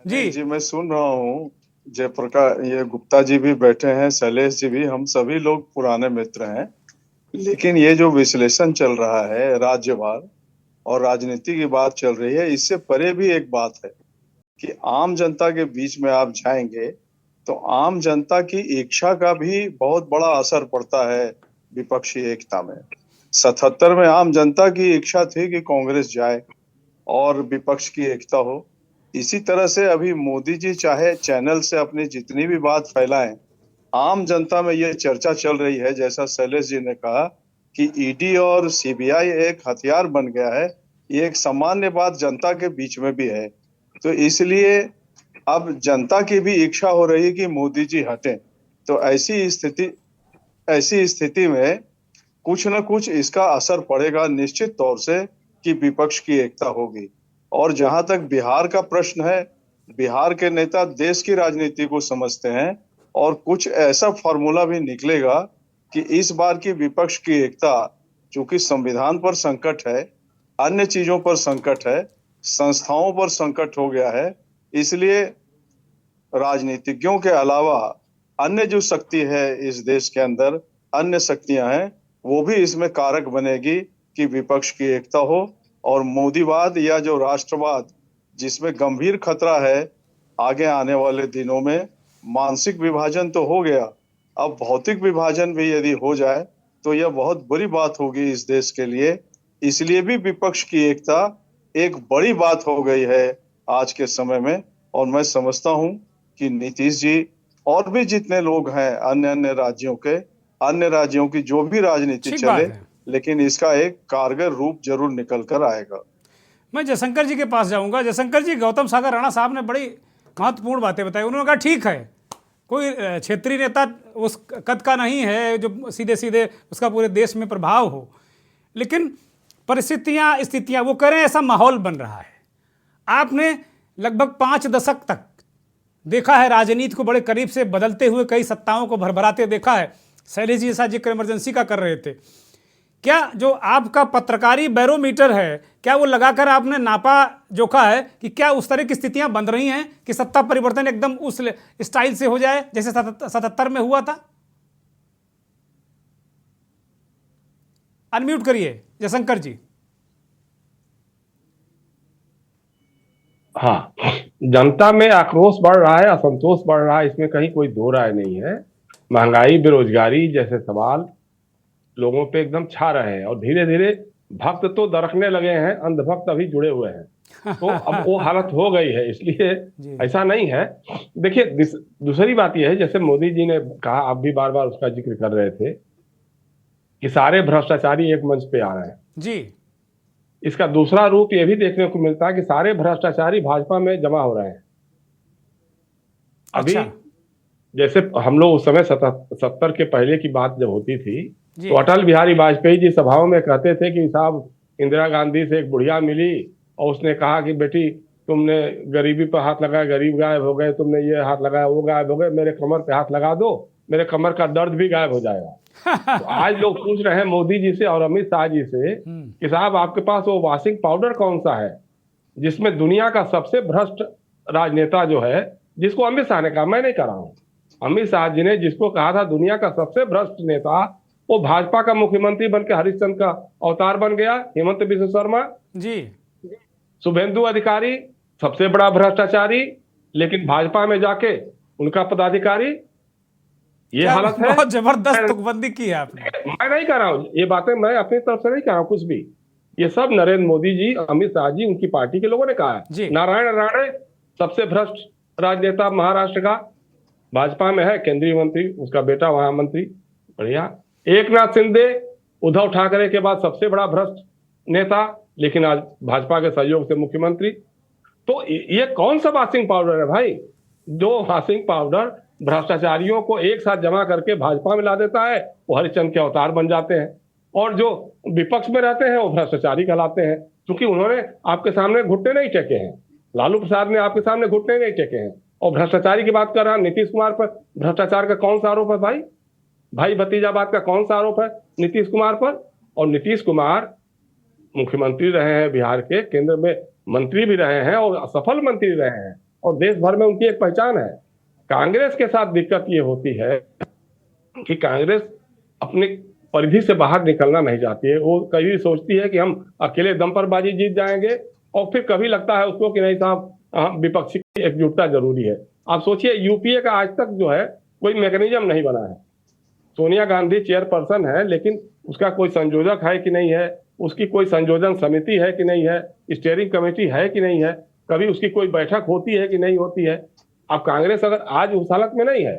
जी मैं सुन रहा हूँ। जयप्रकाश, ये गुप्ता जी भी बैठे हैं, शैलेश जी भी, हम सभी लोग पुराने मित्र हैं लेकिन ये जो विश्लेषण चल रहा है राज्यवार और राजनीति की बात चल रही है, इससे परे भी एक बात है कि आम जनता के बीच में आप जाएंगे तो आम जनता की इच्छा का भी बहुत बड़ा असर पड़ता है विपक्षी एकता में। 77 में आम जनता की इच्छा थी कि कांग्रेस जाए और विपक्ष की एकता हो। इसी तरह से अभी मोदी जी चाहे चैनल से अपनी जितनी भी बात फैलाएं, आम जनता में ये चर्चा चल रही है, जैसा शैलेश जी ने कहा कि ईडी और सीबीआई एक हथियार बन गया है। ये एक सामान्य बात जनता के बीच में भी है। तो इसलिए अब जनता की भी इच्छा हो रही है कि मोदी जी हटें। तो ऐसी स्थिति में कुछ न कुछ इसका असर पड़ेगा निश्चित तौर से कि विपक्ष की एकता होगी। और जहां तक बिहार का प्रश्न है, बिहार के नेता देश की राजनीति को समझते हैं और कुछ ऐसा फॉर्मूला भी निकलेगा कि इस बार की विपक्ष की एकता, चूंकि संविधान पर संकट है, अन्य चीजों पर संकट है, संस्थाओं पर संकट हो गया है, इसलिए राजनीतिज्ञों के अलावा अन्य जो शक्ति है इस देश के अंदर, अन्य शक्तियां हैं, वो भी इसमें कारक बनेगी कि विपक्ष की एकता हो। और मोदीवाद या जो राष्ट्रवाद जिसमें गंभीर खतरा है आगे आने वाले दिनों में, मानसिक विभाजन तो हो गया, अब भौतिक विभाजन भी यदि हो जाए तो यह बहुत बुरी बात होगी इस देश के लिए। इसलिए भी विपक्ष की एकता एक बड़ी बात हो गई है आज के समय में। और मैं समझता हूं कि नीतीश जी और भी जितने लोग हैं अन्य अन्य राज्यों की जो भी राजनीति ठीक चले, बात है। लेकिन इसका एक कारगर रूप जरूर निकल कर आएगा। मैं जयशंकर जी के पास जाऊंगा। जयशंकर जी, गौतम सागर राणा साहब ने बड़ी महत्वपूर्ण बातें बताई। उन्होंने कहा ठीक है, कोई क्षेत्रीय नेता उस कद का नहीं है जो सीधे सीधे उसका पूरे देश में प्रभाव हो, लेकिन परिस्थितियां स्थितियां वो करें, ऐसा माहौल बन रहा है। आपने लगभग 5 दशक तक देखा है राजनीति को बड़े करीब से बदलते हुए, कई सत्ताओं को भरभराते देखा है। शैलेश जी जैसा जिक्र इमरजेंसी का कर रहे थे। क्या जो आपका पत्रकारी बैरोमीटर है, क्या वो लगाकर आपने नापा जोखा है कि क्या उस तरह की स्थितियां बन रही हैं कि सत्ता परिवर्तन एकदम उस स्टाइल से हो जाए जैसे 77 में हुआ था? अनम्यूट करिए जयशंकर जी। हाँ, जनता में आक्रोश बढ़ रहा है, असंतोष बढ़ रहा है, इसमें कहीं कोई दो राय नहीं है। महंगाई, बेरोजगारी जैसे सवाल लोगों पे एकदम छा रहे हैं और धीरे धीरे भक्त तो दरकने लगे हैं, अंधभक्त अभी जुड़े हुए हैं। तो अब वो हालत हो गई है, इसलिए ऐसा नहीं है। देखिए, दूसरी बात यह है, जैसे मोदी जी ने कहा, आप भी बार बार उसका जिक्र कर रहे थे कि सारे भ्रष्टाचारी एक मंच पे आ रहे हैं जी। इसका दूसरा रूप यह भी देखने को मिलता है कि सारे भ्रष्टाचारी भाजपा में जमा हो रहे हैं। अभी जैसे हम लोग उस समय 77 के पहले की बात जब होती थी तो अटल बिहारी वाजपेयी जी सभाओं में कहते थे कि साहब, इंदिरा गांधी से एक बुढ़िया मिली और उसने कहा कि बेटी, तुमने गरीबी पर हाथ लगाया, गरीब गायब हो गए, तुमने ये हाथ लगाया, वो गायब हो गए, मेरे कमर पे हाथ लगा दो, मेरे कमर का दर्द भी गायब हो जाएगा। तो आज लोग पूछ रहे हैं मोदी जी से और अमित शाह जी से कि साहब, आपके पास वो वॉशिंग पाउडर कौन सा है जिसमें दुनिया का सबसे भ्रष्ट राजनेता जो है, जिसको अमित शाह ने कहा, मैं नहीं कह रहा हूं, अमित शाह जी ने जिसको कहा था दुनिया का सबसे भ्रष्ट नेता, वो भाजपा का मुख्यमंत्री बनकर हरिश्चंद्र का अवतार बन गया। हेमंत बिश्व शर्मा जी, शुभेंदु अधिकारी सबसे बड़ा भ्रष्टाचारी, लेकिन भाजपा में जाके उनका पदाधिकारी। ये हालत है। बहुत जबरदस्त तुकबंदी की है आपने। मैं नहीं कह रहा हूं ये बातें, मैं अपनी तरफ से नहीं कह रहा हूं कुछ भी। ये सब नरेंद्र मोदी जी, अमित शाह जी, उनकी पार्टी के लोगों ने कहा है। नारायण राणे सबसे भ्रष्ट राजनेता महाराष्ट्र का, भाजपा में है, केंद्रीय मंत्री, उसका बेटा वहां मंत्री, बढ़िया। एकनाथ शिंदे उद्धव ठाकरे के बाद सबसे बड़ा भ्रष्ट नेता, लेकिन आज भाजपा के सहयोग से मुख्यमंत्री। तो ये कौन सा वॉशिंग पाउडर है भाई, जो वॉशिंग पाउडर भ्रष्टाचारियों को एक साथ जमा करके भाजपा में ला देता है, वो हरिश्चंद्र के अवतार बन जाते हैं, और जो विपक्ष में रहते हैं वो भ्रष्टाचारी कहलाते हैं, क्योंकि उन्होंने आपके सामने घुटने नहीं टेके हैं। लालू प्रसाद ने आपके सामने घुटने नहीं टेके हैं। और भ्रष्टाचारी की बात कर रहा, नीतीश कुमार पर भ्रष्टाचार का कौन सा आरोप है भाई भतीजाबाद का कौन सा आरोप है नीतीश कुमार पर? और नीतीश कुमार मुख्यमंत्री रहे हैं बिहार के, केंद्र में मंत्री भी रहे हैं और सफल मंत्री रहे हैं, और देश भर में उनकी एक पहचान है। कांग्रेस के साथ दिक्कत ये होती है कि कांग्रेस अपने परिधि से बाहर निकलना नहीं चाहती है। वो कभी सोचती है कि हम अकेले दम पर बाजी जीत जाएंगे, और फिर कभी लगता है उसको कि नहीं साहब, विपक्षी की एकजुटता जरूरी है। आप सोचिए, यूपीए का आज तक जो है कोई मैकेनिज्म नहीं बना है। सोनिया गांधी चेयरपर्सन है, लेकिन उसका कोई संयोजक है कि नहीं है, उसकी कोई संयोजन समिति है कि नहीं है, स्टीयरिंग कमेटी है कि नहीं है, कभी उसकी कोई बैठक होती है कि नहीं होती है। अब कांग्रेस अगर आज उस हालत में नहीं है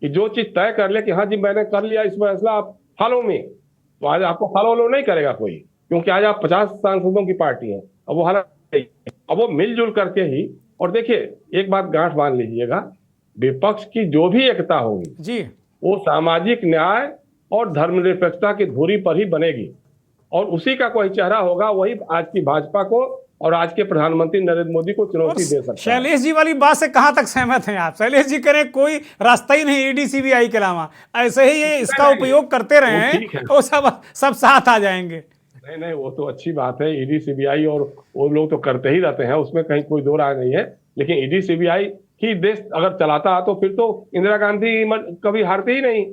कि जो चीज तय कर ले कि हाँ जी मैंने कर लिया इस फैसला, आप फॉलो में, तो आज आपको फॉलो नहीं करेगा कोई, क्योंकि आज आप 50 सांसदों की पार्टी है। अब वो हालत नहीं है। अब वो मिलजुल करके ही, और देखिए एक बात गांठ बांध लीजिएगा, विपक्ष की जो भी एकता होगी जी, वो सामाजिक न्याय और धर्मनिरपेक्षता की धुरी पर ही बनेगी, और उसी का कोई चेहरा होगा, वही आज की भाजपा को और आज के प्रधानमंत्री नरेंद्र मोदी को चुनौती दे सकता है। शैलेश जी वाली बात से कहां तक सहमत हैं आप? शैलेश जी करें कोई रास्ता ही नहीं ईडी सीबीआई के अलावा, ऐसे ही ये इसका उपयोग करते रहे हैं तो सब साथ आ जाएंगे। नहीं नहीं, वो तो अच्छी बात है, ईडी सीबीआई और वो लोग तो करते ही रहते हैं, उसमें कहीं कोई दो राय नहीं है। लेकिन ईडी सीबीआई ही देश अगर चलाता तो फिर तो इंदिरा गांधी कभी हारती ही नहीं।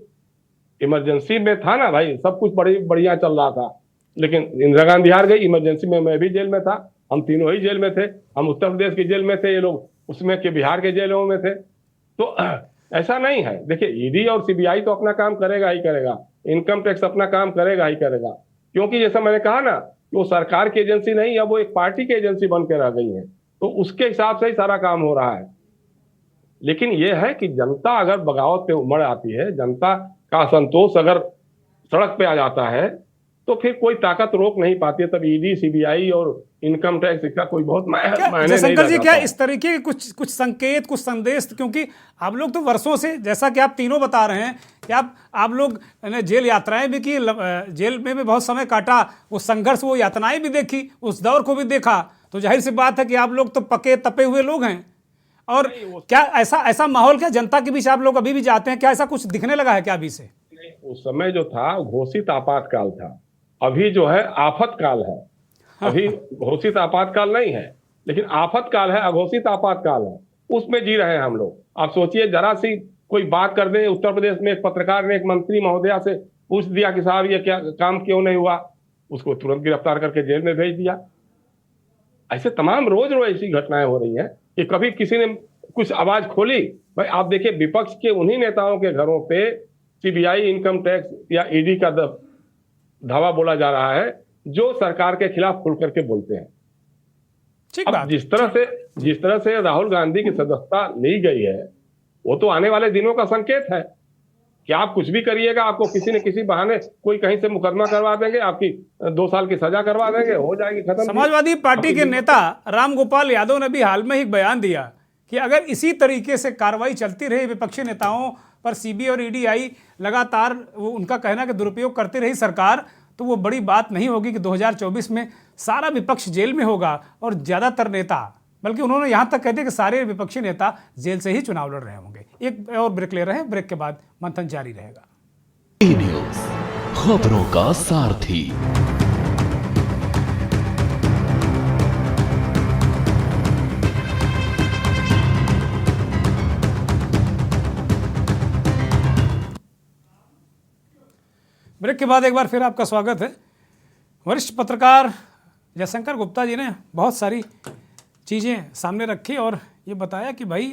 इमरजेंसी में था ना भाई, सब कुछ बड़ी बढ़िया चल रहा था, लेकिन इंदिरा गांधी हार गई। इमरजेंसी में मैं भी जेल में था, हम तीनों ही जेल में थे, हम उत्तर प्रदेश की जेल में थे, ये लोग उसमें के बिहार के जेलों में थे। तो ऐसा नहीं है। देखिए ईडी और सीबीआई तो अपना काम करेगा ही करेगा, इनकम टैक्स अपना काम करेगा ही करेगा, क्योंकि जैसा मैंने कहा ना, वो सरकार की एजेंसी नहीं, अब वो एक पार्टी की एजेंसी बन के रह गई है, तो उसके हिसाब से ही सारा काम हो रहा है। लेकिन यह है कि जनता अगर बगावत पे उमड़ आती है, जनता का असंतोष अगर सड़क पे आ जाता है, तो फिर कोई ताकत रोक नहीं पाती है। तब ईडी सीबीआई और इनकम टैक्स इसका कोई बहुत मायने नहीं जयशंकर जी, क्या लगाता। इस तरीके के कुछ संकेत, कुछ संदेश, क्योंकि आप लोग तो वर्षों से, जैसा कि आप तीनों बता रहे हैं कि आप लोग ने जेल यात्राएं भी की, जेल में भी बहुत समय काटा, वो संघर्ष, वो यातनाएं भी देखी, उस दौर को भी देखा, तो जाहिर सी बात है कि आप लोग तो पके तपे हुए लोग हैं। और क्या ऐसा माहौल, क्या जनता के बीच आप लोग अभी भी जाते हैं? क्या ऐसा कुछ दिखने लगा है क्या अभी से? उस समय जो था घोषित आपातकाल था, अभी जो है आफत काल है। अभी घोषित आपातकाल नहीं है, लेकिन आफत काल है, अघोषित आपातकाल है, उसमें जी रहे हैं हम लोग। आप सोचिए, जरा सी कोई बात कर दे, उत्तर प्रदेश में एक पत्रकार ने एक मंत्री महोदया से पूछ दिया कि साहब ये क्या काम क्यों नहीं हुआ, उसको तुरंत गिरफ्तार करके जेल में भेज दिया। ऐसे तमाम रोज रोज ऐसी घटनाएं हो रही हैं कि कभी किसी ने कुछ आवाज खोली। भाई आप देखिए, विपक्ष के उन्हीं नेताओं के घरों पे सीबीआई, इनकम टैक्स या ईडी का धावा बोला जा रहा है, जो सरकार के खिलाफ खुल करके बोलते हैं। अब जिस तरह से राहुल गांधी की सदस्यता ली गई है, वो तो आने वाले दिनों का संकेत है कि आप कुछ भी करिएगा, आपको किसी न किसी बहाने कोई कहीं से मुकदमा करवा देंगे, आपकी 2 साल की सजा करवा देंगे, हो जाएगी खत्म। समाजवादी पार्टी के नेता रामगोपाल यादव ने भी हाल में ही बयान दिया कि अगर इसी तरीके से कार्रवाई चलती रही, विपक्षी नेताओं पर सीबीआई और ईडी लगातार, वो उनका कहना कि दुरुपयोग करती रही सरकार, तो वो बड़ी बात नहीं होगी कि 2024 में सारा विपक्ष जेल में होगा और ज़्यादातर नेता, बल्कि उन्होंने यहाँ तक कह दिया कि सारे विपक्षी नेता जेल से ही चुनाव लड़ रहे होंगे। एक और ब्रेक ले रहे हैं, ब्रेक के बाद मंथन जारी रहेगा। न्यूज़, खबरों का सारथी। ब्रेक के बाद एक बार फिर आपका स्वागत है। वरिष्ठ पत्रकार जयशंकर गुप्ता जी ने बहुत सारी चीज़ें सामने रखी और ये बताया कि भाई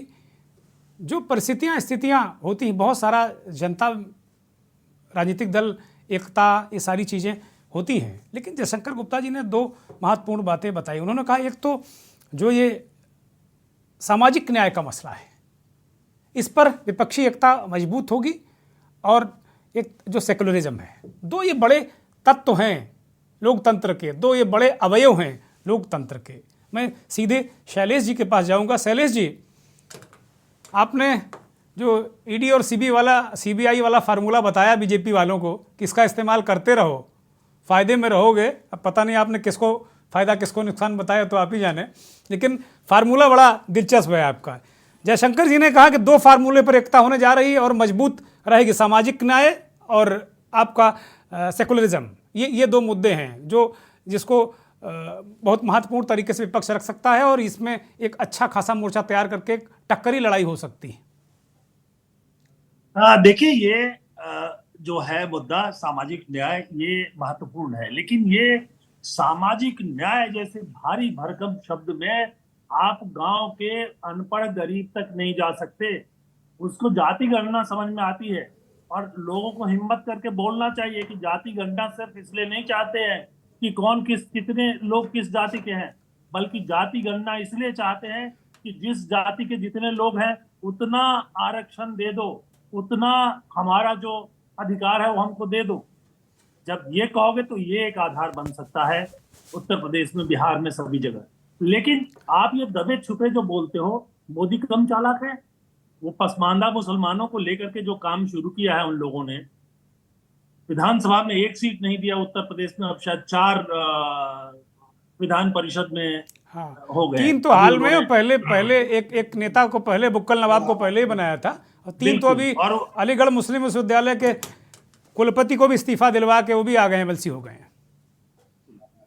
जो परिस्थितियाँ, स्थितियाँ होती हैं, बहुत सारा जनता, राजनीतिक दल, एकता, ये सारी चीज़ें होती हैं, लेकिन जयशंकर गुप्ता जी ने 2 महत्वपूर्ण बातें बताई। उन्होंने कहा, एक तो जो ये सामाजिक न्याय का मसला है, इस पर विपक्षी एकता मजबूत होगी, और एक जो सेकुलरिज्म है, 2 ये बड़े तत्व हैं लोकतंत्र के, 2 ये बड़े अवयव हैं लोकतंत्र के। मैं सीधे शैलेश जी के पास जाऊंगा। शैलेश जी, आपने जो ईडी और सीबीआई वाला फार्मूला बताया बीजेपी वालों को कि इसका इस्तेमाल करते रहो, फ़ायदे में रहोगे, अब पता नहीं आपने किसको फ़ायदा किसको नुकसान बताया तो आप ही जाने, लेकिन फार्मूला बड़ा दिलचस्प है आपका। जयशंकर जी ने कहा कि 2 फार्मूले पर एकता होने जा रही है और मजबूत रहेगी, सामाजिक न्याय और आपका सेकुलरिज्म। ये 2 मुद्दे हैं जिसको बहुत महत्वपूर्ण तरीके से विपक्ष रख सकता है, और इसमें एक अच्छा खासा मोर्चा तैयार करके टक्करी लड़ाई हो सकती है। देखिए, ये जो है मुद्दा सामाजिक न्याय, ये महत्वपूर्ण है। लेकिन ये सामाजिक न्याय जैसे भारी भरकम शब्द में आप गांव के अनपढ़ गरीब तक नहीं जा सकते। उसको जाति गणना समझ में आती है, और लोगों को हिम्मत करके बोलना चाहिए कि जाति गणना सिर्फ इसलिए नहीं चाहते हैं कि कौन किस कितने लोग किस जाति के हैं, बल्कि जाति गणना इसलिए चाहते हैं कि जिस जाति के जितने लोग हैं उतना आरक्षण दे दो, उतना हमारा जो अधिकार है वो हमको दे दो। जब ये कहोगे तो ये एक आधार बन सकता है उत्तर प्रदेश में, बिहार में, सभी जगह। लेकिन आप ये दबे छुपे जो बोलते हो, मोदी कम चालाक है। वो पसमानदा मुसलमानों को लेकर के जो काम शुरू किया है उन लोगों ने, विधानसभा में एक सीट नहीं दिया उत्तर प्रदेश में, अब शायद 4 विधान परिषद में हो गए। 3 तो हाल में, पहले एक नेता को पहले बुक्कल नवाब को पहले ही बनाया था, और 3 तो अभी अलीगढ़ मुस्लिम विश्वविद्यालय के कुलपति को भी इस्तीफा दिलवा के वो भी आ गए हैं, एमएलसी हो गए हैं।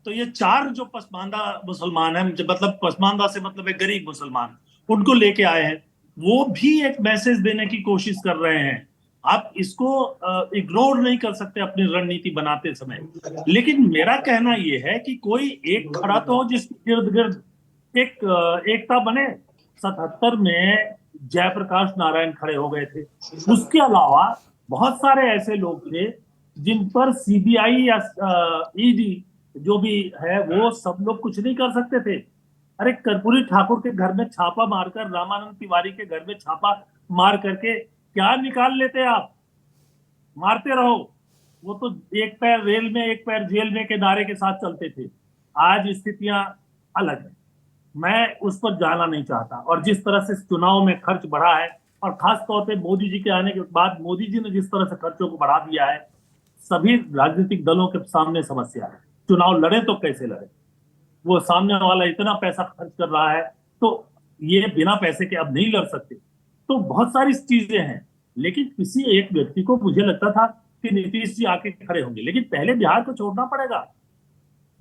तो ये 4 जो पसमानदा मुसलमान हैं, मतलब पसमानदा से मतलब एक गरीब मुसलमान, उनको लेके आए हैं। वो भी एक मैसेज देने की कोशिश कर रहे हैं। आप इसको इग्नोर नहीं कर सकते अपनी रणनीति बनाते समय। लेकिन मेरा कहना यह है कि कोई एक खड़ा तो हो जिसके इर्द गिर्द एकता बने। 77 में जयप्रकाश नारायण खड़े हो गए थे। उसके अलावा बहुत सारे ऐसे लोग थे जिन पर सीबीआई या ईडी जो भी है वो सब लोग कुछ नहीं कर सकते थे। अरे कर्पूरी ठाकुर के घर में छापा मारकर, रामानंद तिवारी के घर में छापा मार करके क्या निकाल लेते आप? मारते रहो। वो तो एक पैर रेल में एक पैर जेल में के नारे के साथ चलते थे। आज स्थितियां अलग है, मैं उस पर जाना नहीं चाहता। और जिस तरह से चुनाव में खर्च बढ़ा है, और खास तौर पे मोदी जी के आने के बाद मोदी जी ने जिस तरह से खर्चों को बढ़ा दिया है, सभी राजनीतिक दलों के सामने समस्या है। चुनाव लड़े तो कैसे लड़े? वो सामने वाला इतना पैसा खर्च कर रहा है, तो ये बिना पैसे के अब नहीं लड़ सकते। तो बहुत सारी चीजें हैं। लेकिन किसी एक व्यक्ति को मुझे लगता था कि नीतीश जी आके खड़े होंगे, लेकिन पहले बिहार को छोड़ना पड़ेगा,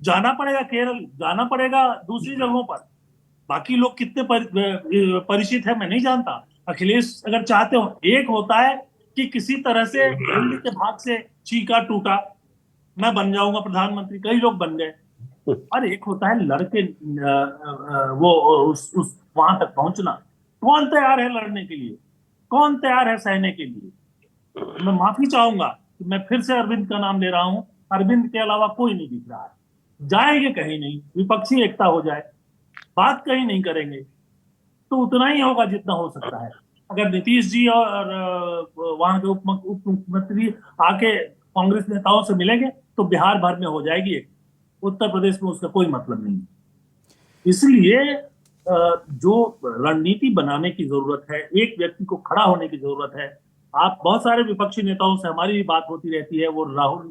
जाना पड़ेगा केरल, जाना पड़ेगा दूसरी जगहों पर। बाकी लोग कितने परिचित है मैं नहीं जानता। अखिलेश अगर चाहते हो, एक होता है कि किसी तरह से दिल्ली के भाग से चीका टूटा, मैं बन जाऊंगा प्रधानमंत्री, कई लोग बन गए। और एक होता है लड़के वो उस वहां तक पहुंचना। कौन तैयार है लड़ने के लिए? कौन तैयार है सहने के लिए? मैं माफी चाहूंगा कि मैं फिर से अरविंद का नाम ले रहा हूं। अरविंद के अलावा कोई नहीं दिख रहा है। जाएंगे कहीं नहीं, विपक्षी एकता हो जाए, बात कहीं नहीं करेंगे, तो उतना ही होगा जितना हो सकता है। अगर नीतीश जी और वहां के उप मुख्यमंत्री आके कांग्रेस नेताओं से मिलेंगे तो बिहार भर में हो जाएगी एक, उत्तर प्रदेश में उसका कोई मतलब नहीं। इसलिए जो रणनीति बनाने की जरूरत है, एक व्यक्ति को खड़ा होने की जरूरत है। आप बहुत सारे विपक्षी नेताओं से हमारी भी बात होती रहती है, वो राहुल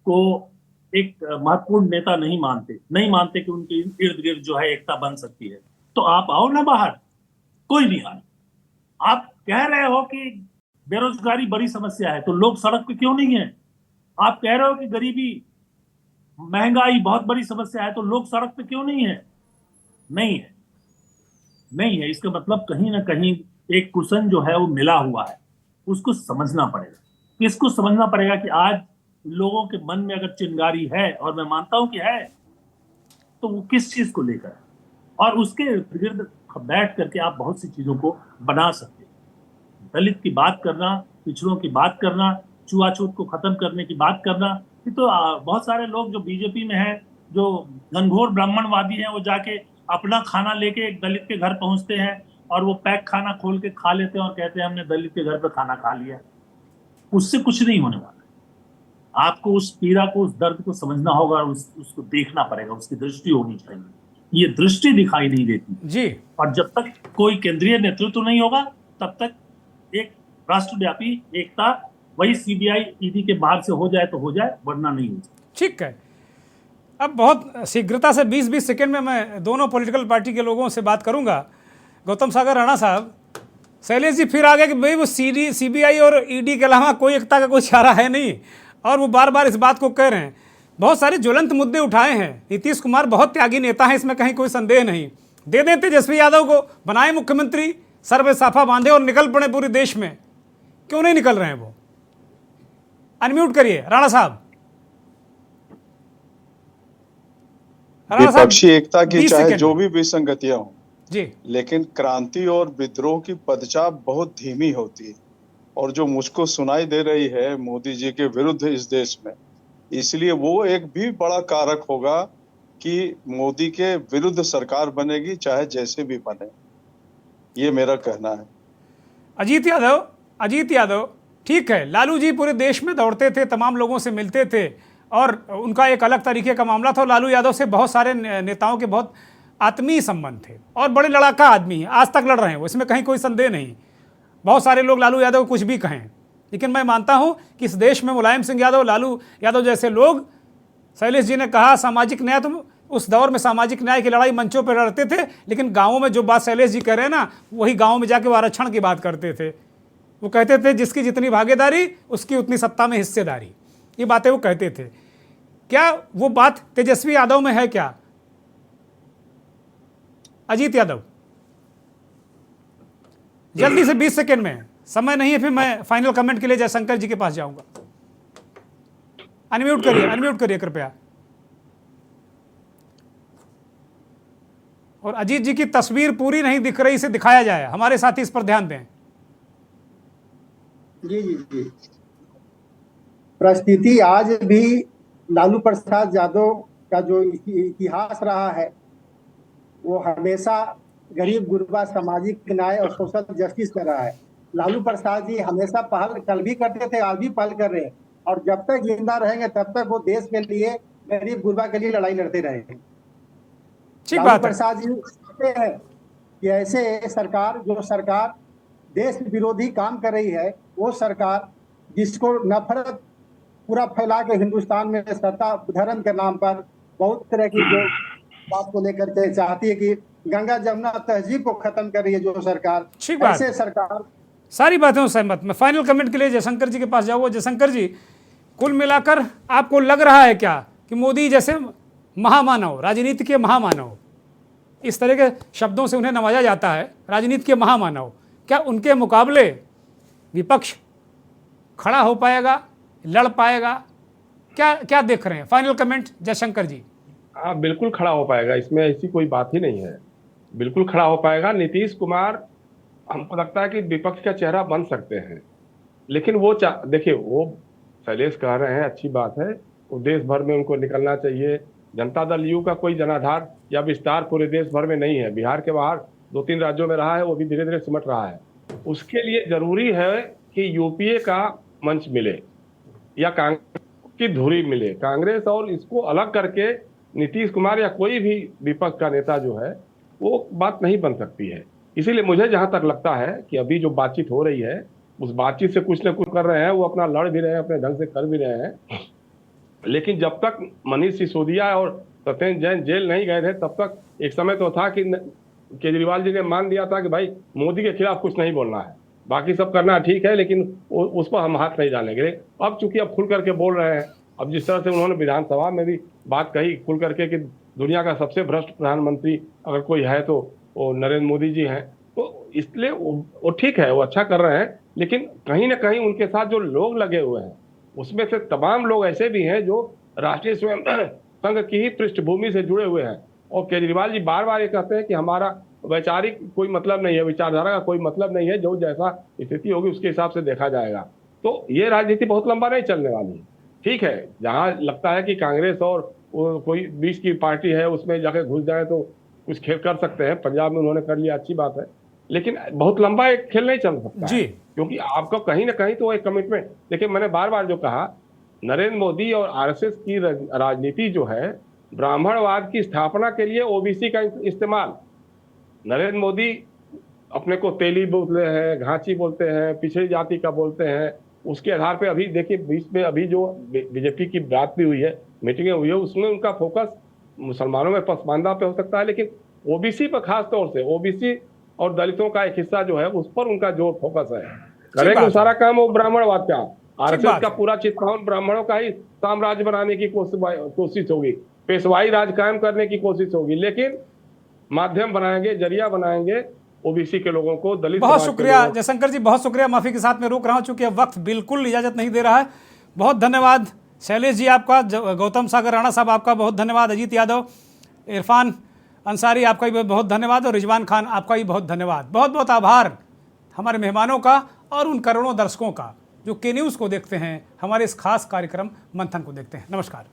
को एक महत्वपूर्ण नेता नहीं मानते कि उनके इर्द गिर्द जो है एकता बन सकती है। तो आप आओ ना बाहर, कोई नहीं आए। आप कह रहे हो कि बेरोजगारी बड़ी समस्या है, तो लोग सड़क पे क्यों नहीं है? आप कह रहे हो कि गरीबी महंगाई बहुत बड़ी समस्या है, तो लोग सड़क पे क्यों नहीं है? नहीं है। इसका मतलब कहीं ना कहीं एक कुशन जो है वो मिला हुआ है, उसको समझना पड़ेगा। इसको समझना पड़ेगा कि आज लोगों के मन में अगर चिंगारी है, और मैं मानता हूं कि है, तो वो किस चीज को लेकर, और उसके इर्द बैठ करके आप बहुत सी चीजों को बना सकते हैं। दलित की बात करना, पिछड़ों की बात करना, छुआछूत को खत्म करने की बात करना, ये तो बहुत सारे लोग जो बीजेपी में हैं, जो घनघोर ब्राह्मणवादी हैं, वो जाके अपना खाना लेके एक दलित के घर पहुंचते हैं और वो पैक खाना खोल के खा लेते हैं और कहते हैं हमने दलित के घर पे खाना खा लिया। उससे कुछ नहीं होने वाला। आपको उस पीड़ा को, उस दर्द को समझना होगा, उसको देखना पड़ेगा, उसकी दृष्टि होनी चाहिए। ये दृष्टि दिखाई नहीं देती जी। और जब तक कोई केंद्रीय नेतृत्व नहीं होगा, तब तक एक राष्ट्रव्यापी एकता, वही सीबीआई ईडी के बाहर से हो जाए तो हो जाए, वरना नहीं हो जाए। ठीक है। अब बहुत शीघ्रता से 20-20 सेकंड में मैं दोनों पॉलिटिकल पार्टी के लोगों से बात करूंगा। गौतम सागर राणा साहब, शैलेश जी फिर आ गए कि भाई वो सीबीआई और ईडी के अलावा कोई एकता का कोई चारा है नहीं, और वो बार बार इस बात को कह रहे हैं। बहुत सारे ज्वलंत मुद्दे उठाए हैं। नीतीश कुमार बहुत त्यागी नेता हैं, इसमें कहीं कोई संदेह नहीं। दे दें तेजस्वी यादव को, बनाए मुख्यमंत्री, सर पे साफा बांधे और निकल पड़े पूरे देश में। क्यों नहीं निकल रहे हैं वो? अनम्यूट करिए राणा साहब। राणा साहब, विपक्षी एकता की 20 चाहे सेकंड जो में। भी विसंगतियां हों, जी लेकिन क्रांति और विद्रोह की पदचाप बहुत धीमी होती है। और जो मुझको सुनाई दे रही है मोदी जी के विरुद्ध इस देश में, इसलिए वो एक भी बड़ा कारक होगा कि मोदी के विरुद्ध सरकार बनेगी, चाहे जैसे भी बने। ये मेरा कहना है। अजीत यादव, ठीक है, लालू जी पूरे देश में दौड़ते थे, तमाम लोगों से मिलते थे और उनका एक अलग तरीके का मामला था। लालू यादव से बहुत सारे नेताओं के बहुत आत्मीय संबंध थे और बड़े लड़ाका आदमी हैं, आज तक लड़ रहे हैं, इसमें कहीं कोई संदेह नहीं। बहुत सारे लोग लालू यादव को कुछ भी कहें, लेकिन मैं मानता हूं कि इस देश में मुलायम सिंह यादव, लालू यादव जैसे लोग, शैलेश जी ने कहा सामाजिक न्याय, तो उस दौर में सामाजिक न्याय की लड़ाई मंचों पर लड़ते थे, लेकिन गांवों में जो बात शैलेश जी कह रहे हैं ना, वही गांवों में जाके वो आरक्षण की बात करते थे। वो कहते थे जिसकी जितनी भागीदारी उसकी उतनी सत्ता में हिस्सेदारी, ये बातें वो कहते थे। क्या वो बात तेजस्वी यादव में है क्या? अजीत यादव, जल्दी से 20 सेकंड में, समय नहीं है, फिर मैं फाइनल कमेंट के लिए जयशंकर जी के पास जाऊंगा। अनम्यूट करिए कृपया। और अजीत जी की तस्वीर पूरी नहीं दिख रही, इसे दिखाया जाए, हमारे साथी इस पर ध्यान दें। जी जी जी, परिस्थिति आज भी लालू प्रसाद यादव का जो इतिहास रहा है, वो हमेशा गरीब गुरबा, सामाजिक न्याय और सोशल जस्टिस का रहा है। लालू प्रसाद जी हमेशा पहल कल भी करते थे, आज भी पहल कर रहे हैं, और जब तक जिंदा रहेंगे तब तक वो देश के लिए, गरीब गुरबा के लिए लड़ाई लड़ते रहेंगे। लालू प्रसाद जी कहते हैं कि ऐसे सरकार, जो सरकार देश विरोधी काम कर रही है, वो सरकार जिसको नफरत पूरा फैला के हिंदुस्तान में सत्ता धर्म के नाम पर बहुत तरह की जो बात को लेकर के चाहती है कि गंगा जमुना तहजीब को खत्म कर रही है जो सरकार, ऐसे सरकार। सारी बातें सहमत। मैं फाइनल कमेंट के लिए जयशंकर जी के पास जाऊंगा। जयशंकर जी, कुल मिलाकर आपको लग रहा है क्या कि मोदी जैसे महामानव, राजनीति के महामानव, इस तरह के शब्दों से उन्हें नवाजा जाता है, राजनीति के महामानव, क्या उनके मुकाबले विपक्ष खड़ा हो पाएगा, लड़ पाएगा? क्या देख रहे हैं? फाइनल कमेंट जयशंकर जी। हाँ, बिल्कुल खड़ा हो पाएगा, इसमें ऐसी कोई बात ही नहीं है, बिल्कुल खड़ा हो पाएगा। नीतीश कुमार हमको लगता है कि विपक्ष का चेहरा बन सकते हैं, लेकिन वो देखिए, वो शैलेश कह रहे हैं, अच्छी बात है, वो देश भर में उनको निकलना चाहिए। जनता दल यू का कोई जनाधार या विस्तार पूरे देश भर में नहीं है, बिहार के बाहर 2-3 राज्यों में रहा है, वो भी धीरे धीरे सिमट रहा है। उसके लिए जरूरी है कि यूपीए का मंच मिले या कांग्रेस की धुरी मिले। कांग्रेस और इसको अलग करके नीतीश कुमार या कोई भी विपक्ष का नेता जो है, वो बात नहीं बन सकती है। इसीलिए मुझे जहां तक लगता है कि अभी जो बातचीत हो रही है, उस बातचीत से कुछ न कुछ कर रहे हैं, वो अपना लड़ भी रहे हैं, अपने ढंग से कर भी रहे हैं, लेकिन जब तक मनीष सिसोदिया और सत्येंद्र जैन जेल नहीं गए थे, तब तक एक समय तो था कि केजरीवाल जी ने मान दिया था कि भाई मोदी के खिलाफ कुछ नहीं बोलना है, बाकी सब करना ठीक है, लेकिन उस पर हम हाथ नहीं डालेंगे। अब चूंकि अब खुल करके बोल रहे हैं, अब जिस तरह से उन्होंने विधानसभा में भी बात कही खुल करके कि दुनिया का सबसे भ्रष्ट प्रधानमंत्री अगर कोई है तो वो नरेंद्र मोदी जी हैं, तो इसलिए वो ठीक है, वो अच्छा कर रहे हैं, लेकिन कहीं ना कहीं उनके साथ जो लोग लगे हुए हैं, उसमें से तमाम लोग ऐसे भी हैं जो राष्ट्रीय स्वयं संघ की ही पृष्ठभूमि से जुड़े हुए हैं। और केजरीवाल जी बार बार ये कहते हैं कि हमारा वैचारिक कोई मतलब नहीं है, विचारधारा का कोई मतलब नहीं है, जो जैसा स्थिति होगी उसके हिसाब से देखा जाएगा। तो ये राजनीति बहुत लंबा नहीं चलने वाली है। ठीक है, जहां लगता है कि कांग्रेस और कोई बीच की पार्टी है उसमें जाकर घुस जाए तो कुछ खेल कर सकते हैं, पंजाब में उन्होंने कर लिया, अच्छी बात है, लेकिन बहुत लंबा एक खेल नहीं चल सकता जी, क्योंकि आपको कहीं ना कहीं तो एक कमिटमेंट। देखिए, मैंने बार बार जो कहा, नरेंद्र मोदी और आरएसएस की राजनीति जो है, ब्राह्मणवाद की स्थापना के लिए ओबीसी का इस्तेमाल। नरेंद्र मोदी अपने को तेली बोलते हैं, घाची बोलते हैं, पिछड़ी जाति का बोलते हैं, उसके आधार पे अभी देखिए बीच में अभी जो बीजेपी की बात भी हुई है, मीटिंगें हुई है, उसमें उनका फोकस मुसलमानों में पसमानदा पे हो सकता है, लेकिन ओबीसी पर खास तौर से, ओबीसी और दलितों का एक हिस्सा जो है उस पर उनका जो फोकस है, करेंगे सारा काम वो ब्राह्मणवाद का। आरएसएस का पूरा चित्तौन ब्राह्मणों का ही साम्राज्य बनाने की कोशिश होगी, पेशवाई राज कायम करने की कोशिश होगी, लेकिन माध्यम बनाएंगे, जरिया बनाएंगे ओबीसी के लोगों को, दलित। बहुत शुक्रिया जयशंकर जी, बहुत शुक्रिया। माफी के साथ में रोक रहा हूं, चूंकि अब वक्त बिल्कुल इजाजत नहीं दे रहा है। बहुत धन्यवाद शैलेश जी आपका, गौतम सागर राणा साहब आपका बहुत धन्यवाद, अजीत यादव, इरफान अंसारी आपका भी बहुत धन्यवाद और रिजवान खान आपका भी बहुत धन्यवाद। बहुत बहुत आभार हमारे मेहमानों का और उन करोड़ों दर्शकों का जो के न्यूज़ को देखते हैं, हमारे इस खास कार्यक्रम मंथन को देखते हैं। नमस्कार।